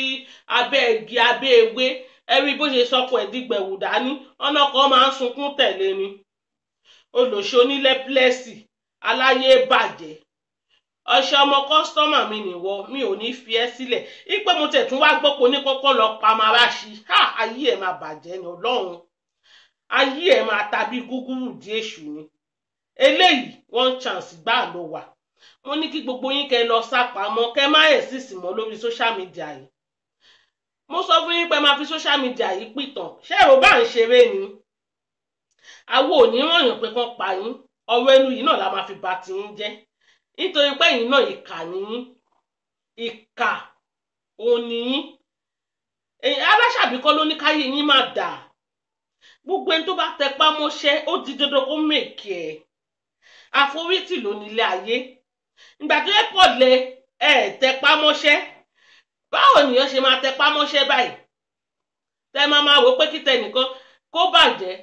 abẹ́ igi abẹ́ ewé ẹ rí bó ṣe sọkọ ẹ̀ dìgbẹ̀wù dání ọ̀nà kan máa ń sunkún tẹ̀lé ni olùṣọ́ onílẹ́pílẹ́sì aláyé bàjẹ́ ọṣẹ ọmọ kọ́sítọ́mà mi nìwọ mi ò ní fi ẹ́ sílẹ̀ ipe mo tẹ̀ tún wá gbọ́pọ̀ ní kọ́kọ́ lọ pa Marashi ayé ẹ̀ máa bàjẹ́ ní ọlọ́run ayé ẹ̀ máa tàbí gúgúrú di èṣù ni eléyìí one chance gbà ló wà mo ní kí gbogbo yín kẹ́ lọ sápamọ́ kẹ́ má ẹ̀ sísì mọ́ lórí social media yìí mo sọ fún yín pé máa fi social media yìí pìtàn ṣé èrò bá ń ṣeré ni àwọn ò ní ròyìn pé kán pa yín ọ̀rọ̀ ẹnu yìí náà la máa fi bà tiyín jẹ́ nítorí pé ẹ̀yin náà ìkà nìyí ìkà òun nìyí aláṣàbí kọ́ ló ní káyé yín máa dà gbogbo ẹni tó bá tẹpá mọ́ṣẹ́ ó di dandan kó mèkì ẹ̀ àforítì ló nílé ayé ìgbà tó yẹ pọ̀ lẹ tẹpá mọ́ṣẹ́ báwo nìyẹn ṣe máa tẹpá mọ́ṣẹ́ báyìí tẹ máa wò pé kíta ẹnìkan kó bàjẹ́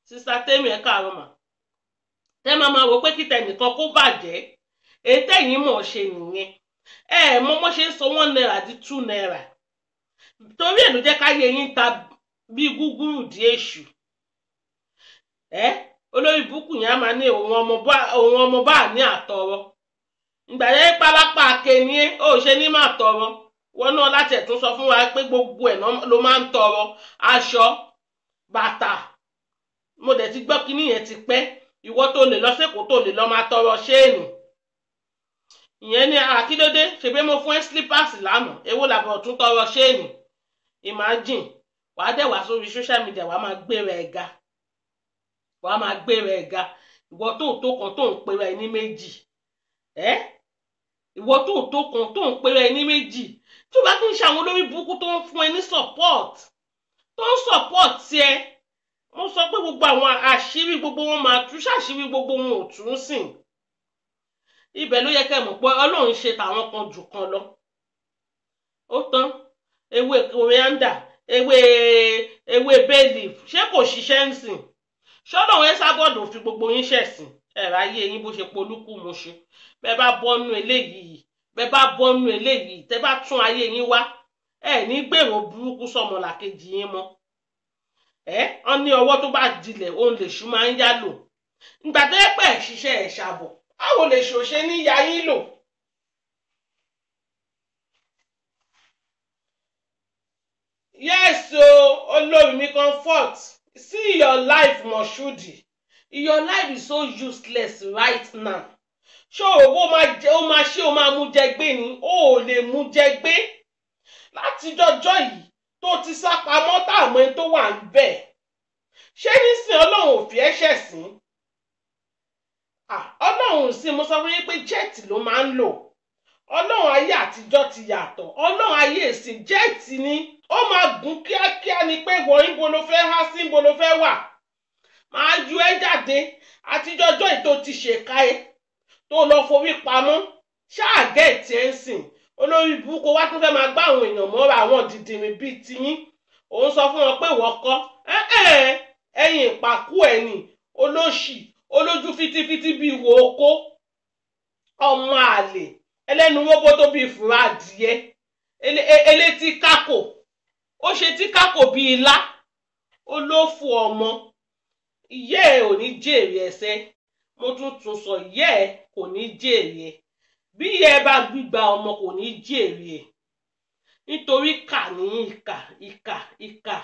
sísá tẹ́mi ẹ̀ káàárọ̀ mà tẹ máa wò pé kíta ẹnìkan kó bàjẹ́ èyí tẹ̀yìn mọ̀ ṣe nìyẹn mọ́ ṣe ń sọ 1 naira di 2 naira torí ẹ̀ ló jẹ́ káyé yín ta bí gúgúrú di èṣù olórí búkù yẹn á máa ní òun ọmọ bá ní àtọrọ ìgbà yẹn pálápá kẹni ó ṣe ní máa tọrọ wọn náà láti ẹ̀tún sọ fún wa pé gbogbo ẹ̀ ló máa ń tọrọ aṣọ bàtà mo dẹ̀ ti gbọ́ kíní yẹn ti pẹ́ ìwọ tó lè lọ sẹ́kọ̀ọ́ tó lè lọ máa tọrọ ṣéènì ìyẹn ní àkídódé ṣebí mo fún ẹ slippers lánàá èwo làbọ̀ tún tọrọ ṣéènì imagine wàá dẹ̀ wá sórí social media wàá máa gbéra ẹ̀ ga ìwọ tó kan tó ń pera ẹ ní méjì ìwọ tó kan tó ń pera ẹ ní méjì tí o bá ti ń ṣe àwọn olórí burúkú tó ń fún ẹ ní support tiẹ mo sọ pé gbogbo àwọn àṣírí gbogbo wọn máa tú ṣàṣírí gbogbo wọn ò tún sìn ibẹ̀ ló yẹ kẹ́ mọ̀ pé Ọlọ́run ṣe tàwọn kan jù kan lọ ó tán ewé coriander ewé bay leaf ṣé kò ṣiṣẹ́ ń sìn ṣọ́dọ̀ wọn sábọ̀dọ̀ fi gbogbo yín ṣẹ̀sìn ẹ̀rọ ayé yín bó ṣe polúkú mo ṣe bẹ́ẹ̀ bá bọ́nú eléyìí tẹ́ bá tún ayé yín wá ní gbèrò burúkú sọmọlàkejì yín mọ́ ọ ní ọwọ́ tó bá dilẹ̀ òun lè ṣú máa ń yá lò ìgbà tó yẹ pé ẹ̀ ṣiṣẹ́ ẹ̀ ṣàbọ̀ báwo lè ṣòṣe ní ya yín lò. yes olórí mi comfort. See your life, Moshood. Your life is so useless right now. Ṣé owó máa mú jẹ gbé ni? Ó lè mú jẹ gbé. Láti jọjọ́ yìí tó ti sá pamọ́ táwọn ẹni tó wà ń bẹ̀. Ṣé nísìn Ọlọ́run ò fi ẹ̀ṣẹ̀ sìn? Ọlọ́run sì mo sọ fún yín pé jẹ́ẹ̀tì ló máa ń lò. Ọlọ́run ayé àtijọ́ ti yàtọ̀. Ọlọ́run ayé ìsìn jẹ́ẹ̀tì ni. Ó máa gùn kíákíá ni pé wọ́n ibo ló fẹ́ há sí ibo ló fẹ́ wà máa ju ẹ jáde àtijọ́jọ́ ètò ti ṣèkà ẹ tó lọ forí pamọ́ ṣáàgẹ́ẹ̀tì ẹ̀ ń sìn olórí burúkú wá tún fẹ́ máa gbá àwọn èèyàn mọ́ra àwọn dìdìrín bíi tiyín òun sọ fún wọn pé wọ́n kọ́ ẹ̀yìn ìpàkú ẹ̀ ní olóṣì olójú fitifiti bíi wo oko ọmọ àlè ẹlẹ́nu róbó tó bíi fúra adìyẹ elétí kákò ó ṣe tí kákò bí ilá olófò ọmọ ìyá ẹ ò ní jèrè ẹsẹ mo tún sọ ìyá ẹ kò ní jèrè ẹ bí ìyá ẹ bá gbígba ọmọ kò ní jèrè ẹ nítorí kà ní ìkà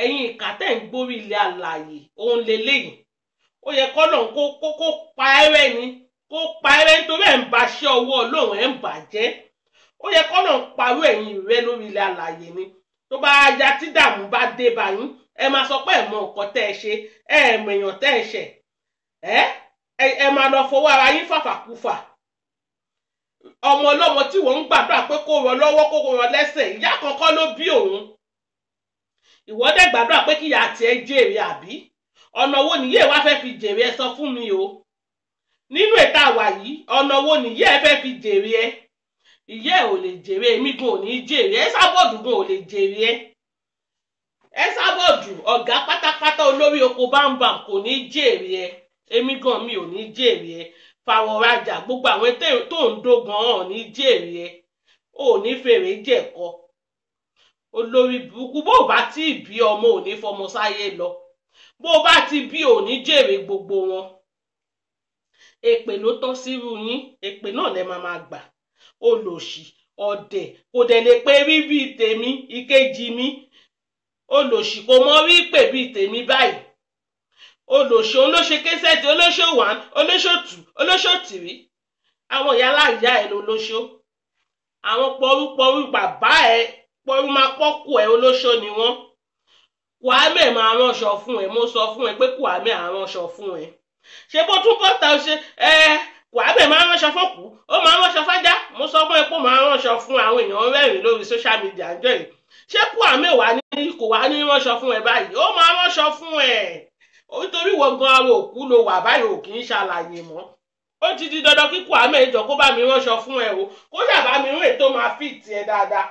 ẹ̀yin ìkà tẹ́ ń gbórí ilé alààyè òun lélẹ́yìn ó yẹ kọ́nà kó pa ẹrẹ́ ni kó pa ẹrẹ́ nítorí ẹ̀ ń ba ṣẹ́ ọwọ́ Ọlọ́run ẹ̀ ń bàjẹ́ ó yẹ kọ́nà parú ẹ̀yin rẹ lórí ilé alààyè ni tó bá ya tí dààmú bá dé bá yín ẹ máa sọ pé ẹ mọ nǹkan tẹ́ ẹ ṣe ẹ mọ èèyàn tẹ́ ẹ ṣẹ̀ ẹ máa lọ fọwọ́ ara yín fàfàkúfà ọmọ ọlọ́mọ tí wọ́n ń gbàdúrà pé kó rọ lọ́wọ́ kó rọ lẹ́sẹ̀ ìyá kankan ló bí òun ìwọ dẹ̀ gbàdúrà pé kíyà tiẹ̀ jèrè àbí ọ̀nà wo nìyí ẹ̀ wá fẹ́ fi jèrè ẹ sọ fún mi o nínú ètò àwà yìí ọ̀nà wo nìyí ẹ fẹ́ fi jèrè ẹ ìyá ẹ ò lè jèrè èmi gan ò ní jèrè ẹ sábọ̀dù gan ò lè jèrè ẹ sábọ̀dù ọ̀gá pátápátá olórí oko bámbàm kò ní jèrè ẹ èmi gan mi ò ní jèrè ẹ fàwọ̀rajà gbogbo àwọn tó ń dógan ọ̀ ní jèrè ẹ ò ní fèrè jẹ̀kọ olórí burúkú bó bá tí bí ọmọ ò ní fọmọ sáyé lọ bó bá ti bí ò ní jèrè gbogbo wọn èpè ló tọ́ sírú yín èpè náà lẹ máa gbà olòṣì ọ̀dẹ̀ kò dẹ̀ lè pé rí bíi tèmi ìkejì mi olòṣì kò mọ rí pè bíi tèmi báyìí olòṣì olóṣè kẹsẹ̀tì olóṣò 1 olóṣò 2 olóṣò 3 àwọn ìyá aláìyá ẹ̀ lolóṣò àwọn pọrúpọrú bàbá ẹ̀ pọrú máa pọ́kù ẹ̀ olóṣò ni wọ́n Kwame máa ránṣọ fún ẹ mo sọ fún ẹ pé Kwame á ránṣọ fún ẹ ṣé bó tún bọ́ta ṣe Kwame máa ránṣọ fọ́kù ó máa ránṣọ fájá mo sọ fún ẹ pé ó máa ránṣọ fún àwọn èèyàn rẹ́rìn lórí social media àjọ yìí ṣé Kwame kò wá ní ránṣọ fún ẹ báyìí ó máa ránṣọ fún ẹ nítorí wọ́n gan ara òkú ló wà báyìí ò kì í ṣàlàyé mọ́ ó ti di dandan kí Kwame ìjọ kó bá mi ránṣọ fún ẹ o kó ṣàbá mi rún ètò máa fìtì ẹ dáadáa.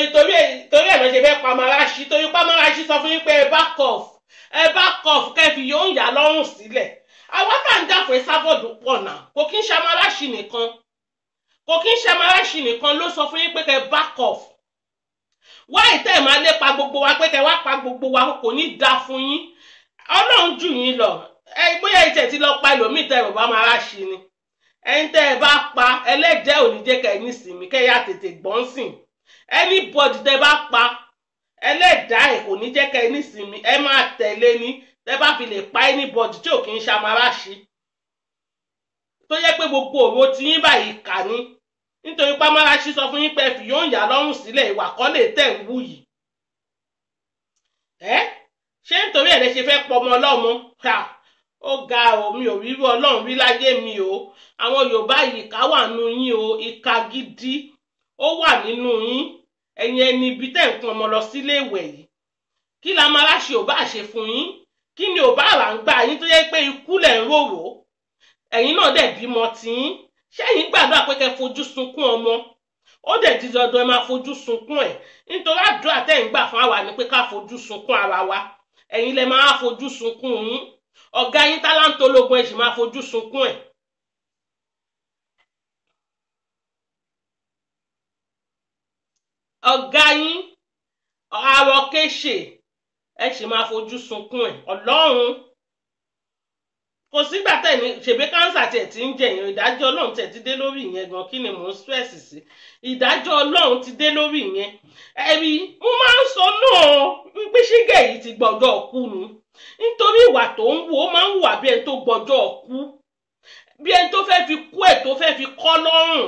nítorí ẹ̀ ló ṣe fẹ́ pamaraṣí torí pamaraṣí sọ fún yín pé ẹ back off kẹfì yóò ń yà lọ́rùn sílẹ̀ àwa tá ń dàpọ̀ sábọ̀dù pọ̀ náà kò kí ń ṣamaraṣí nìkan ló sọ fún yín pé kẹ back off wá ìtẹ́ ẹ̀ máa lépa gbogbo wa pé kẹ wá pa gbogbo wa kò ní da fún yín ọlọ́run jù yín lọ bóyá ìtẹ̀ ti lọ pa ẹlòmíì tẹ́ ẹ̀ bá maraṣí ni ẹni tẹ́ ẹ bá pa ẹlẹ́dẹ̀ ò ní jẹ́ kẹ́ ẹ nísìmí kẹ́ ẹ yá tètè gbọ́n sìn anybody tẹ́ bá pa ẹlẹ́dàá ẹ̀ kò ní jẹ́ kẹ́ ẹ nísìmí ẹ máa tẹ̀lé ní tẹ́ bá fi lè pa anybody tí ò kì í ṣamaraṣí tó yẹ pé gbogbo òwò tí yín báyìí kà ní nítorí pamaraṣí sọ fún yín pé fi yóò ń yà lọ́rùn sílẹ̀ ìwà kọ́ lè tẹ̀ ń wù yìí ṣé nítorí ẹ̀ lè ṣe fẹ́ pọmọ ọlọ́mọ ó ga o mi ò rírú ọlọ́run rí láyé mi o àwọn Yorùbá yìí ká wà nínú yín o ìka gidi ó wà nínú yín ẹ̀yin ẹni ibi tẹ́ ń pọn ọmọ lọ sílé ìwẹ̀ yìí kí la máa láṣẹ ò bá ṣe fún yín kí ni ò bá rà ń gbà yín tó yẹ pé ikú lẹ̀ ń rorò ẹ̀yin náà dẹ̀ bímọ tiyín ṣẹ́yìn gbàdúrà pé kẹ́ fojú sunkún ọmọ ó dẹ̀ di dandan ẹ máa fojú sunkún ẹ̀ nítorí àdúrà tẹ́ ń gbà fún àwa ni pé ká fojú sunkún ara wa ẹ̀yin lẹ máa fojú sunkún yín ọ̀gá yín tálántó ológun ẹ̀ sì máa fojú sunkún ẹ̀. ọ̀gá yín àròkéṣe ẹ̀ sì máa fojú sunkún ẹ̀ ọlọ́run kò sígbà tẹ̀ ní ṣèbí kánsà tiẹ̀ ti ń jẹ̀yàn ìdájọ́ ọlọ́run tiẹ̀ ti dé lórí ìyẹn gan kí ni mò ń stress sí ìdájọ́ ọlọ́run ti dé lórí ìyẹn ẹ̀rí mo máa ń sọ náà wípé ṣígẹ̀ yìí ti gbọ́dọ̀ kú ni nítorí ìwà tó ń wò ó máa ń wà bí ẹni tó gbọ́dọ̀ kú bí ẹni tó fẹ́ fi kú ẹ̀ tó fẹ́ fi kọ́ lọ́rùn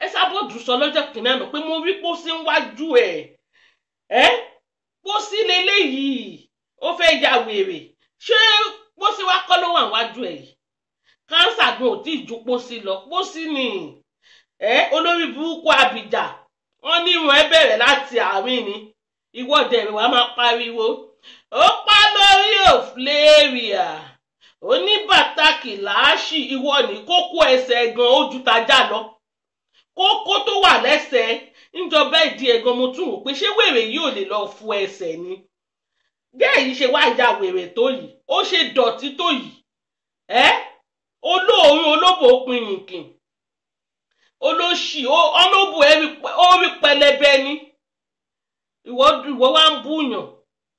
ẹ sábọ̀dù sọ lọ́jọ́ kìnnà náà pé mo rí pósí níwájú ẹ̀ pósí leléyìí ó fẹ́ ya wèrè ṣé pósí wá kọ́ ló wà níwájú ẹ̀ yìí kánsà gan ò tí ì ju pósí lọ pósí ni olórí burúkú àbìjà wọ́n ní ìwọ̀n ẹ bẹ̀rẹ̀ láti àárín ni ìwọ́de rẹ̀ wá máa pariwo ó pa lórí òfléríà oníbàtàkì làásì ìwọ ní kókó ẹsẹ̀ gan ó ju tajá lọ kókó tó wà lẹ́sẹ̀ níjọba ìdí ẹ̀gan mo tún wò pé ṣé wèrè yìí ò lè lọ fún ẹsẹ̀ ni gẹ́ẹ̀ yìí ṣe wá ya wèrè tó yìí ó ṣe dọ̀tí tó yìí olóòórùn olóbò pinyìnkìn olóṣì ọlọ́bù orí pẹlẹbẹ ni ìwọ wá ń búyàn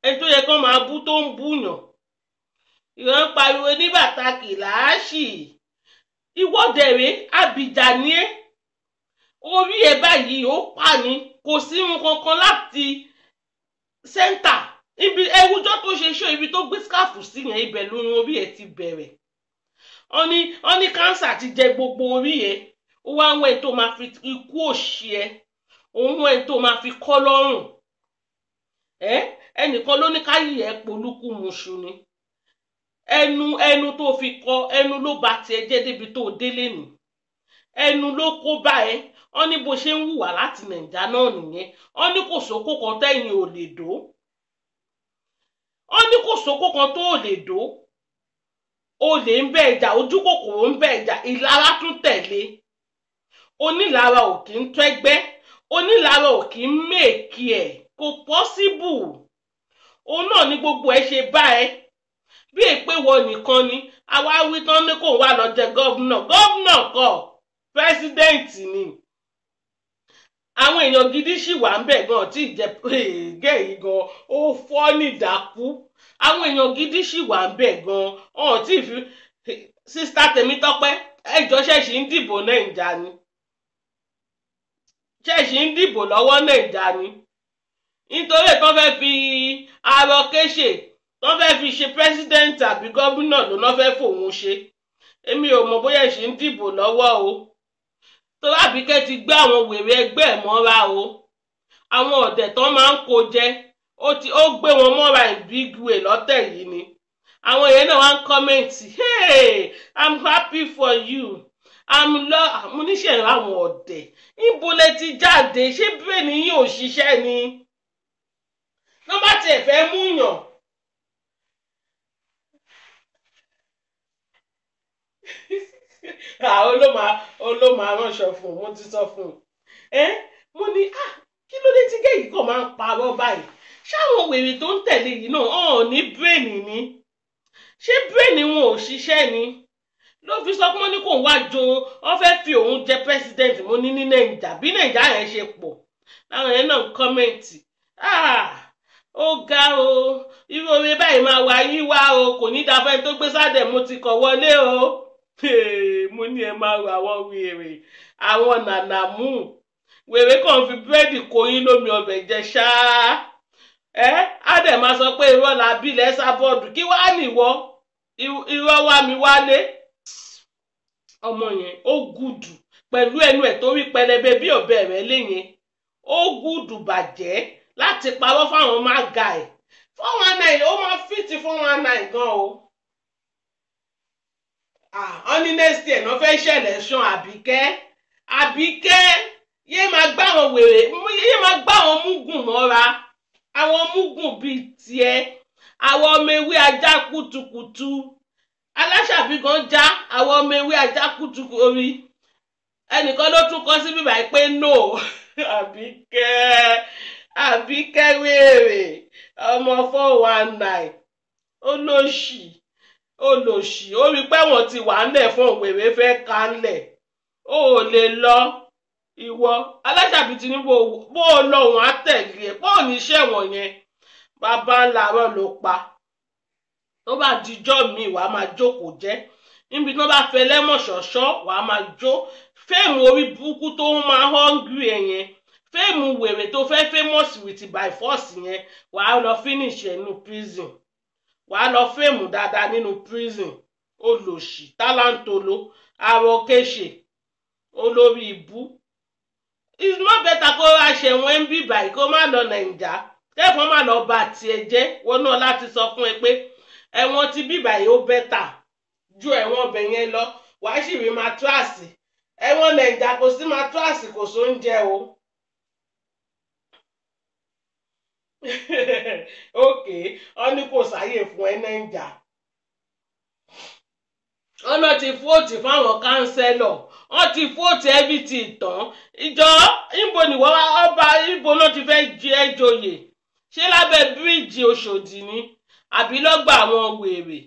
ẹni tó yẹ kán máa bú tó ń búyàn ìwọ ń pariwo ní bàtàkì làásì ìwọ́dẹ̀rẹ́ àbìjà ni ẹ́ orí ẹ̀ báyìí ó pa ni kò sí irun kankan láti sẹ́ńtà ibi ẹwùjọ́ tó ṣe ṣó ibi tó gbé skáfù sí yẹn ibẹ̀ lóyún orí ẹ̀ ti bẹ̀rẹ̀ wọ́n ní kánsà ti jẹ gbogbo orí ẹ̀ ó wá ń wẹ̀ tó máa fi ikú òṣì ẹ̀ òun wẹ̀ tó máa fi kọ́ lọ́rùn ẹnìkan ló ní káyì ẹ̀ polúkú muṣu ni ẹnu tó fi kọ ẹnu ló bá tiẹ̀ jẹ́ débi tó délé nì ẹnu ló kó bá ẹ wọ́n ní bó ṣe ń hùwà láti nàìjà náà nìyẹn wọ́n ní kò sóko kan tẹ́yìn ò lè dó wọ́n ní kò sóko kan tó ò lè dó olè ń bẹ ìjà ojú kòkòrò ń bẹ ìjà ìlara tún tẹ̀lé onílara ò kì í tẹ́gbẹ́ onílara ò kì í mèkì ẹ̀ kò pọ́síbù òun náà ní gbogbo ẹ ṣe bá ẹ bí èpè wọ nìkan ni àwa wí tán ní kò wá lọ jẹ gọ́vnà kọ́ pírẹsidẹ́ǹtì ni àwọn èèyàn gidi sì wà ń bẹ̀ gan tí ìjẹ́ gẹ̀ẹ́yì gan ó fọ́ nídàkú àwọn èèyàn gidi sì wà ń bẹ̀ gan ọ̀hún tí ìfi sísítà Tèmítọ́pẹ́ ẹjọ́ ṣẹ̀ṣì ń dìbò Nàìjà ni ṣẹ̀ṣì ń dìbò lọ́wọ́ Nàìjà ni nítorí tó fẹ́ fi arọ kéṣe tó fẹ́ fi ṣe pírẹsidẹ́ǹtì àbí gọ́vnà ló náà fẹ́ fòun ṣe èmi ò mọ̀ bóyá ṣì ń dìbò lọ́wọ́ o tó Àbíkẹ́ ti gbé àwọn wèrè ẹgbẹ́ ẹ̀ mọ́ra o àwọn ọ̀dẹ̀ tán máa ń kó jẹ ó gbé wọn mọ́ra in big way lọ́tẹ̀ yìí ni àwọn èèyàn náà wá ń kọ́mẹ̀ntì hey I'm happy for you mo níṣẹ́ àwọn ọ̀dẹ̀ níbo lẹ ti jáde ṣé bẹ́ẹ̀ ni yín ò ṣiṣẹ́ ni nọ́mbà tiẹ̀ fẹ́ mú yàn olóma ránṣọ fún un mo ti sọ fún un mo ní kí ló dé tí gẹ́yì kan máa ń parọ́ báyìí ṣáwọn wèrè tó ń tẹ̀lé yìí náà ọ̀hún ní bírèènì ni ṣé bírèènì wọn ò ṣiṣẹ́ ni ló fi sọ pé wọ́n ní kò ń wá jo wọ́n fẹ́ fi òun jẹ pẹ́sidẹ́ǹtì mo ní Nàìjà bí Nàìjà yẹn ṣe pọ̀ láwọn yẹn náà ń kọ́mẹ̀ntì ó ga o irú oore báyìí máa wá yí wá o kò ní dáfẹ́ tó gbé sádẹ̀ mo ti kọ̀ wọlé o mo ní ẹ máa rò àwọn wèrè àwọn nànàmú wèrè kàn fi búrẹ́dì kóyín lómi ọbẹ̀ jẹ ṣáá á dẹ̀ máa sọ pé irọ́ la bí lẹ́sà bọ́ọ̀dù kí wàá nìwọ irọ́ wá mi wálé ọmọ yẹn ó gùdù pẹ̀lú ẹnu ẹ̀ tó rí pẹlẹbẹ bí ọ̀bẹ rẹ̀ léyìn ó gùdù bàjẹ́ láti parọ́ fáwọn máa ga ẹ̀ 419 ó máa fìtì 419 gan o ọ́ní next year náà fẹ́ ṣẹlẹ̀ ṣan Àbíkẹ́ yé máa gbá àwọn wèrè yé máa gbá àwọn múgùn mọ́ra àwọn múgùn bíi tiẹ̀ àwọn ọmọ ewé ajá kùtùkùtù aláṣàbí gan já àwọn ọmọ ewé ajá kùtùkùtù orí ẹnìkan ló tún kọ sí bíbá pé no Àbíkẹ́ wèrè ọmọ 419 olóṣì ó rí pé wọ́n ti wà ńlẹ̀ fún òwèrè fẹ́ kánlẹ̀ ó lè lọ ìwọ aláṣàbí Tinubu bó o lọ òun á tẹ̀lé ẹ̀ bó o ní ṣẹ̀wọ̀n yẹn bàbá ńlá rọ̀ ló pa tó bá dijọ́ mi wàá máa jókòó jẹ́ níbi tí wọ́n bá fẹ́ lẹ́mọ̀ ṣọ̀ṣọ́ wàá máa jó fẹ́ẹ̀mù orí burúkú tó ń máa hungry ẹ̀ yẹn fẹ́ẹ̀mù wèrè tó fẹ́ famous with by force yẹn wàá lọ finish ẹ̀ nínú prison wàá lọ fẹ́ẹ̀mù dáadáa nínú prison olòṣì tálántolo arọkẹ́ṣe olórí ibú it's not better kó aṣẹ̀wọ̀n ń bí báyìí kó má lọ Nàìjà tẹ́fọ́n má lọ bá tiẹ̀ jẹ́ wọn náà láti sọ fún ẹ pé ẹ̀wọ̀n ti bí báyìí ó bẹ́tà ju ẹ̀wọ̀n ọbẹ̀ yẹn lọ wàá sì rí matrasi ẹ̀wọ̀n Nàìjà kò sí matrasi kò sóúnjẹ o. Okay wọ́n ní kò sáyè fún ẹ Nàìjà ọ̀nà ti fóòtì fáwọn kánsẹ́lọ̀ wọ́n ti fóòtì everything tán ìjọ ìbò nìwọ́ ọba ìbò náà ti fẹ́ jẹ joyè ṣé lábẹ́ bíríìjì Òṣòdì ni àbí lọ́gbà àwọn wèrè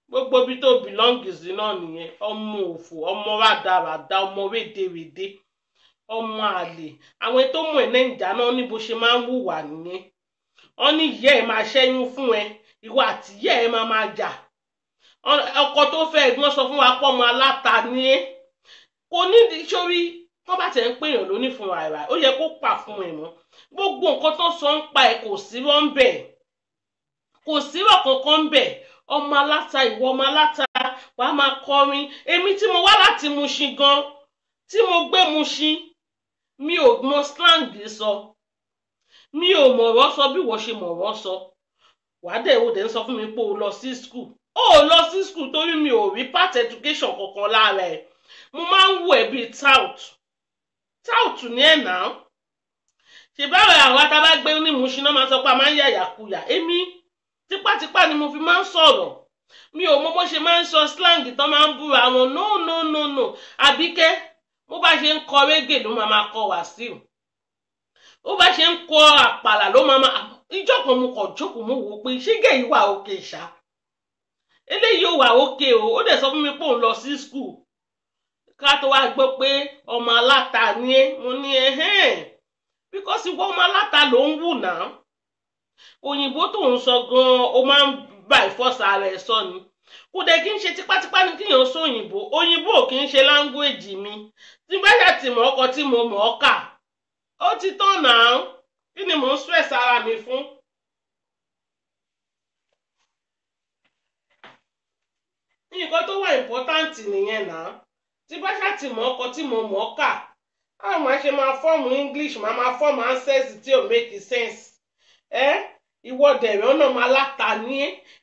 gbogbo bí tó bìlọ́ǹgì sí náà nìyẹn ọmọ òfò ọmọ rádaràda ọmọ rédèrèdè ọmọ àlè àwọn tó mọ̀ ẹ́ Nàìjà náà ní bó ṣe máa ń hùwà nìyẹn wọ́n ní ìyá ẹ̀ máa ṣẹ́yún fún ẹ ìwọ àti ìyá ẹ̀ máa jà ọkọ tó fẹ́ ẹ̀gbọ́n sọ fún wa pọ́ ọmọ aláta ni ẹ́ kò ní sórí wọ́n bá tẹ̀ ń pèèyàn lóní fún ara ó yẹ kó pa fún ẹ̀ mọ́ gbogbo nǹkan tó sọ ń pa ẹ̀ kò sírọ́ ń bẹ̀ kò sírọ́ kankan ń bẹ̀ ọmọ aláta ìwọ ọmọ aláta wàá máa kọrin èmi tí mo wá láti Mushin gan tí mo gbé Mushin mi ò mọ slang sọ mi ò mọ̀rọ̀ sọ bí wọ́n ṣe mọ̀rọ̀ sọ wàá dẹ̀ ó dẹ̀ ń sọ fún mi pé o lọ sí school ó lọ sí school torí mi ò rí part education kankan lára ẹ̀ mo máa ń wù ẹ́ bíi tout ní ẹ̀ náà ṣe báwo àwọn atábá gbé ní Mushin náà máa sọ pé a máa ń yàyàkuyà èmi tipátipá ni mo fi máa ń sọ̀rọ̀ mi ò mọ bó ṣe máa ń sọ slang tán máa ń búra wọn no Àbíkẹ́ bó bá ṣe ń kọ régè ló máa kọ Wàsíù ó bá ṣe ń kọ àpàlà ló máa ìjọ kan mo kàn jókòó mo wò pé ṣé gẹ̀ yìí wà òkè ṣá eléyìí ò wà òkè o ó dẹ̀ sọ fún mi pé òun lọ sí school ká tó wá gbọ́ pé ọmọ aláta ni ẹ́ mo ní because ìwọ ọmọ aláta ló ń wù náà òyìnbó tó ń sọ gan-an ó máa ń bá ìfọ́sà rẹ̀ sọ ni kò dẹ̀ kí n ṣe tipátipá ní kíyàn sọ òyìnbó kì í ṣe láńgóèjì mi tí bá yà tí mọ̀ ọkọ tí mo mọ̀ ọ́ kà ó ti tán náà kí ni mò ń stress ara mi fún. nǹkan tó wà important nìyẹn náà tí bá ṣà tí mọ̀ ọkọ tí mo mọ̀ ọ́ kà àwọn máa ṣe máa fọ́ọ̀mù English máa fọ́ọ̀mù answers tí ò make sense ìwọ dẹ̀rẹ̀ ọ̀nà ọmọ aláta ní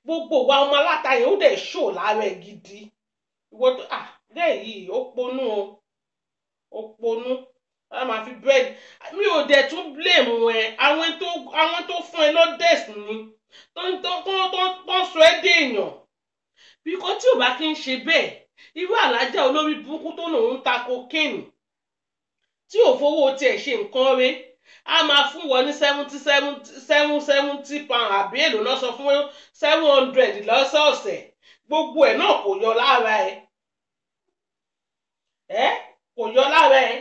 gbogbo wa ọmọ aláta yẹn ó dẹ̀ ṣò lára ẹ̀ gidi ìwọ tó bẹ́ẹ̀ yìí ó ponú a máa fi búrẹ́dì mi ò dẹ̀ tún blame ẹ àwọn tó fún ẹ lọ́dẹ̀s ni tó sọ ẹ́ dé èèyàn bíkọ́ tí ò bá kí ń ṣe bẹ́ẹ̀ irú alájà olórí burúkú tó lòun ń ta cocaine tí ò fowó tiẹ̀ ṣe nǹkan rẹ̀ a máa fún wọn ní 70 pound àbí èlò náà sọ fún 700 lọ́sọ̀ọ̀sẹ̀ gbogbo ẹ̀ náà kò yọ lára ẹ̀ kò yọ lára ẹ̀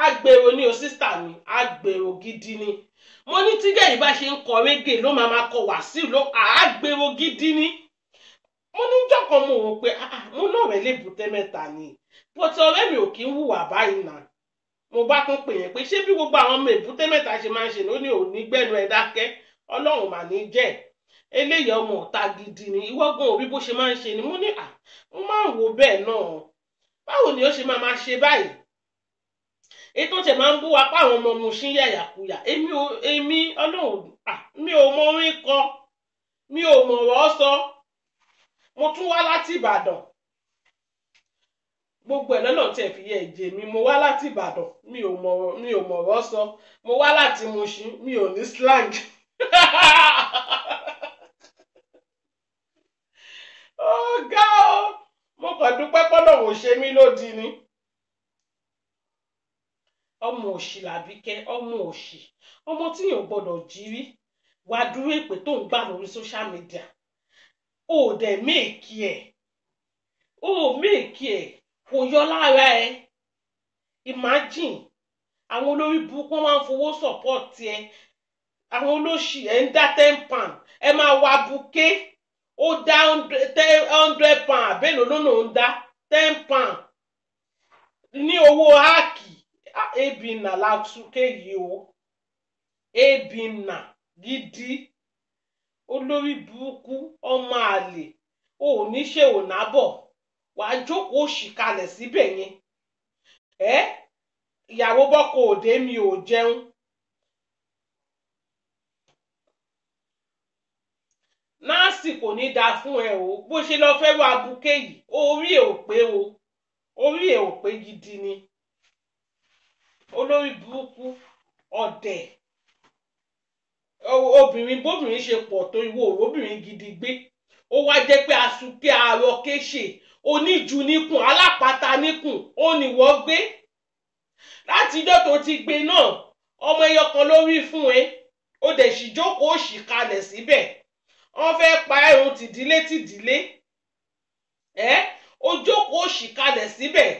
agbèrò ni o sísítà mi agbèrò gidi ni mo ní tígẹ̀ yìí bá ṣe ń kọ régè ló máa kọ Wàsíù ló agbèrò gidi ni mo ní jọ̀kan mo wò pé mo náà rẹ̀ lè bùtẹ́ mẹ́ta ni bọ́tí ọ̀rẹ́ mi ò kí ń hùwà báyìí náà mo bá tún pè yẹn pé ṣé bí gbogbo àwọn ọmọ èbúté mẹ́ta ṣe máa ń ṣe lónìí òní gbẹ́nu ẹ̀ dákẹ́ Ọlọ́run mà ní jẹ́ eléyìí ọmọ ọ̀tá gidi ni ìwọ́gbọ̀n òbí bó ṣe máa ń ṣe ni mo ní mo máa ń wò bẹ́ẹ̀ náà báwo ni ó ṣe máa ṣe báyìí ètò tẹ̀ máa ń bú wa pa àwọn ọmọ Mushin yàyàkuyà èmi Ọlọ́run mi ò mọ orin kọ mi ò mọ̀ ọ̀rọ̀ sọ mo tún wá láti Ìbàdàn gbogbo ẹ̀ lọ́nà tí ẹ̀ fi yẹ ẹ̀jẹ̀ mi mo wá láti Ìbàdàn mi ò mọ̀ ọ̀rọ̀ sọ mo wá láti Mushin mi ò ní slang ọ̀gá o mo kàn dúpẹ́ pọ́lọ́run ò ṣe mí lódì ni ọmọ òṣì làbíkẹ́ ọmọ òṣì ọmọ tí yóò gbọ́dọ̀ jírí wá dúró èpè tó ń gbà lórí social media ó dẹ̀ méèkì ẹ̀ kò yọ lára ẹ̀ imagine àwọn olórí burúkú máa ń fowó support ẹ àwọn olóṣì ẹ̀ ń dá 10 pound ẹ máa wá buké ó dá 100 pound àbẹ́lò lónà ń dá 10 pound ní owó háàkì ebina látúkẹ́ yìí o ebina gidi olórí burúkú ọmọ àlè ò ní ṣe ò nábọ̀ wàá jókòó òṣì kalẹ̀ síbẹ̀ yẹn ìyàwó bọ́kọ òde mi ò jẹun nọ́ọ̀sì kò ní dáa fún ẹ o bó ṣe lọ fẹ́ wá buké yìí orí ẹ̀ ò pé gidi ni olórí burúkú ọ̀dẹ̀ obìnrin bóbìnrin ṣe pọ̀ tó ìwọ obìnrin gidi gbé ó wá jẹ́ pé asùnkẹ́ àárọ̀ kéṣe oníjù níkùn alápàtà níkùn ó níwọ́ gbé látijọ́ tó ti gbé náà ọmọ ẹyọ kan ló rí fún ẹ ó dẹ̀ sì jókòó òṣì kalẹ̀ síbẹ̀ wọ́n fẹ́ pa ẹ̀rùn tìdílé ó jókòó òṣì kalẹ̀ síbẹ̀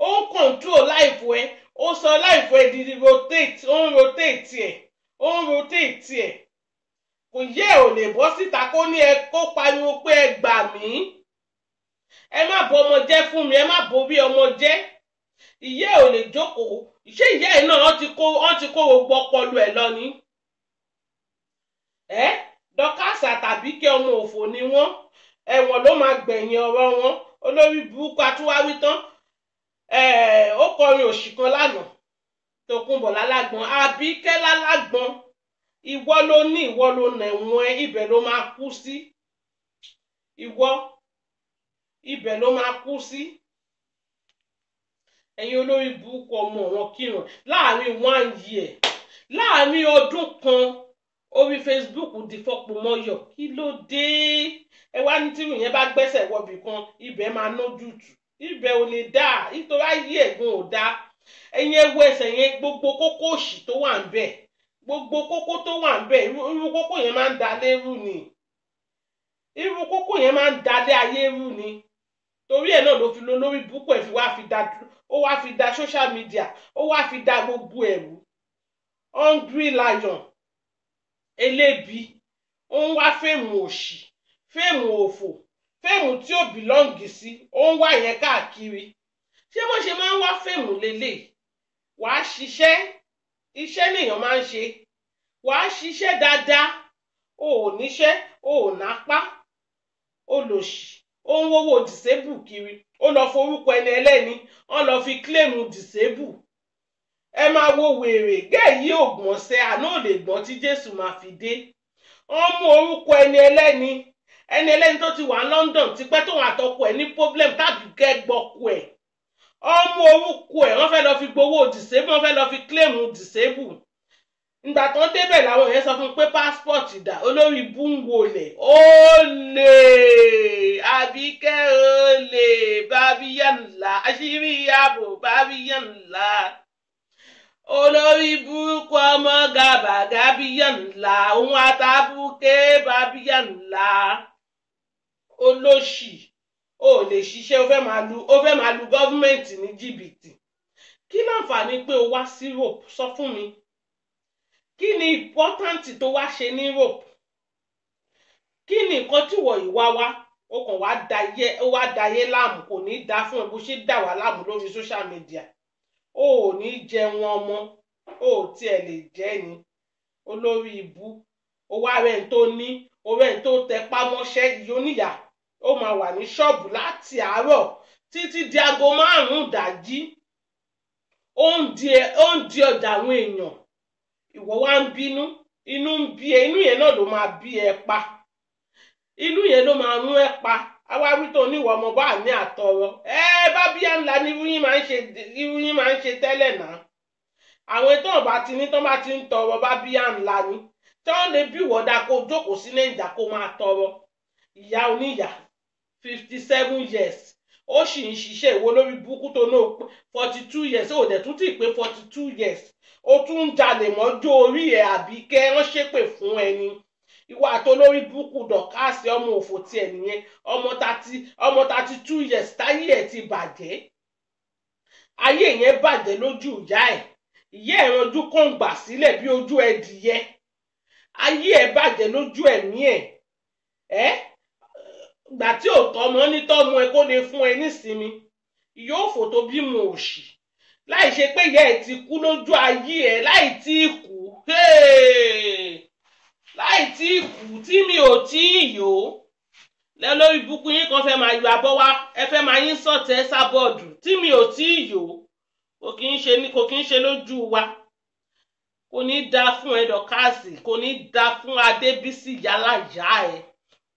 ó ń control life ẹ ó sọ life ẹ di rotate ó ń rotate ẹ̀ kò yẹ ò lè bọ́ síta kó ní ẹ kó pariwo pé ẹ gbà mí ẹ má bọ ọmọ jẹ́ fún mi ẹ má borí ọmọ jẹ́ ìyá ò lè jókòó ṣé ìyá ẹ náà wọ́n ti kó gbogbo ọpọlọ ẹ lọ ní dọkásà tàbí kí ọmọ òfò ni wọ́n ẹ̀wọ̀n ló máa gbẹ̀yìn ọ̀rọ̀ wọn olórí burúkú atúwáwí tán ó kọrin òṣì kan lánàá Tòkunbọ̀ lálágbọn Àbíkẹ́ lálágbọn ìwọ ló nẹ̀wọ̀n ẹ ibẹ̀ ló máa kú sí ìwọ ibẹ̀ ló máa kú sí ẹ̀yin olórí burúkú ọmọ wọn kírun láàrin 1 year láàrin ọdún kan orí Facebook di fọ́pọ̀ mọ́yọ̀ kí ló dé ẹ wá ní tírù yẹn bá gbẹ́sẹ̀ wọbì kan ibẹ̀ máa nójú tù ibẹ̀ ò lè dá nítorí ayé ẹ̀gbọ́n ò dá ẹ̀yin ewu ẹsẹ̀ yẹn gbogbo kókó òṣì tó wà ń bẹ̀ gbogbo kókó tó wà ń bẹ̀ irú kókó yẹn máa ń dalé rú ni irú kókó yẹn máa ń dalé ayé rú ni torí ẹ̀ náà ló fi lo lórí búkú ẹ̀ ó wá fi da social media ó wá fi da gbogbo ẹ̀rú hungry lion elébi ó ń wá fèmù òṣì fèmù òfò fèmù tí ò bìlọ́ǹgì sí ó ń wá yẹn káàkiri ṣé wọ́n ṣe máa ń wá fèmù lélẹ̀ wàá ṣiṣẹ́ iṣẹ́ lèèyàn máa ń ṣe wàá ṣiṣẹ́ dáadáa o ò níṣẹ́ o ò nápá o lò ṣì ó ń wówó disable kiri ó lọ forúkọ ẹni ẹlẹ́ni wọ́n lọ fi kílèmù disable ẹ máa wo wèrè gẹ́ẹ̀yí ògbọ̀n ṣe àná ò lè gbọ́n tí Jésù máa fi dé wọ́n mú orúkọ ẹni ẹlẹ́ni tó ti wà London tipẹ́ tóun àtọkọ ẹ̀ ní problem tàbí kẹ́gbọ́kọ ẹ̀ wọ́n mú orúkọ ẹ̀ wọ́n fẹ́ lọ fi gbowó disable wọ́n fẹ́ lọ fi kílèmù disable ìgbà tó ń débẹ̀ làwọn èèyàn sọ fún pé passport dà olórí búngolẹ̀ olè Àbíkẹ́ olè bábíyànlá àṣírí ààbò bábíyànlá olórí burúkú ọmọ gàbàgàbíyànlá òun àtàbùkẹ́ bábíyànlá olóṣì ó lè ṣiṣẹ́ ó fẹ́ máa lu gọ́fúmẹ̀ntì ní jìbìtì kí láǹfààní pé o wá sí Europe sọ fún mi kí ni important tó wá ṣe ní Europe kí ni nǹkan tí wọ̀ yìí wá ó kàn wá dayé láàmú kò ní í dá fún ẹ bó ṣe dà wá láàmú lórí social media ó ò ní jẹun ọmọ ó ò tiẹ̀ lè jẹ́ ni olórí ibú owó ààrẹ tó ní owó ẹ̀ tó tẹpá mọ́ṣẹ́ yìí oníyà ó máa wà ní ṣọ́ọ̀bù láti àárọ̀ títí di aago 5 ìdájí ó ń di ọjà àwọn èèyàn ìwọ wá ń bínú inú ń bí ẹ inú yẹn náà ló máa bí ẹ pa inú yẹn ló máa rún ẹ pa awáwí tó níwọ ọmọ bá ní àtọrọ bábíyànlá ni irú yín máa ń ṣe tẹ́lẹ̀ náà àwọn ètò ọba ti ní tán bá ti ń tọrọ bábíyànlá ni tí wọ́n lè bí ìwọ́dà kó jókòó sí nàìjà kó máa tọrọ ìyá oníyà 57 years ó sì ń ṣiṣẹ́ ìwọ lórí burúkú tó náà 42 years ó dẹ̀ tún ti pé 42 years ó tún ń jalè mọ́jọ́ orí ẹ̀ Àbíkẹ́ wọ́n ṣépè fún ẹni ìwà tó lórí burúkú dọ̀kásì ọmọ òfò tiẹ̀ nìyẹn ọmọ 32 years táyé ẹ̀ ti bàjẹ́ ayé yẹn bàjẹ́ lójú ìyá ẹ̀ ranjú kọ̀ǹgbà sílẹ̀ bí ojú ẹdìyẹ ayé ẹ̀ bàjẹ́ lójú ẹ̀mí ẹ̀ gbà tí ò tọmọ nítọ́mọ ẹ kó lè fún ẹ nísinmi yóò fò tó bímọ òṣì láì ṣe pé ìyá ẹ ti kú lójú ayé ẹ láì tí kú tí mi ò tí yó lórí búkú yín kan fẹ́ máa yọ abọ́ wá ẹ fẹ́ máa yín sọ̀tẹ́ sábọ́ọ̀dù tí mi ò tí yó kò kí ń ṣe lójú wa kò ní dá fún ẹ dọ̀kásì kò ní dá fún Adébísí yálà ìyá ẹ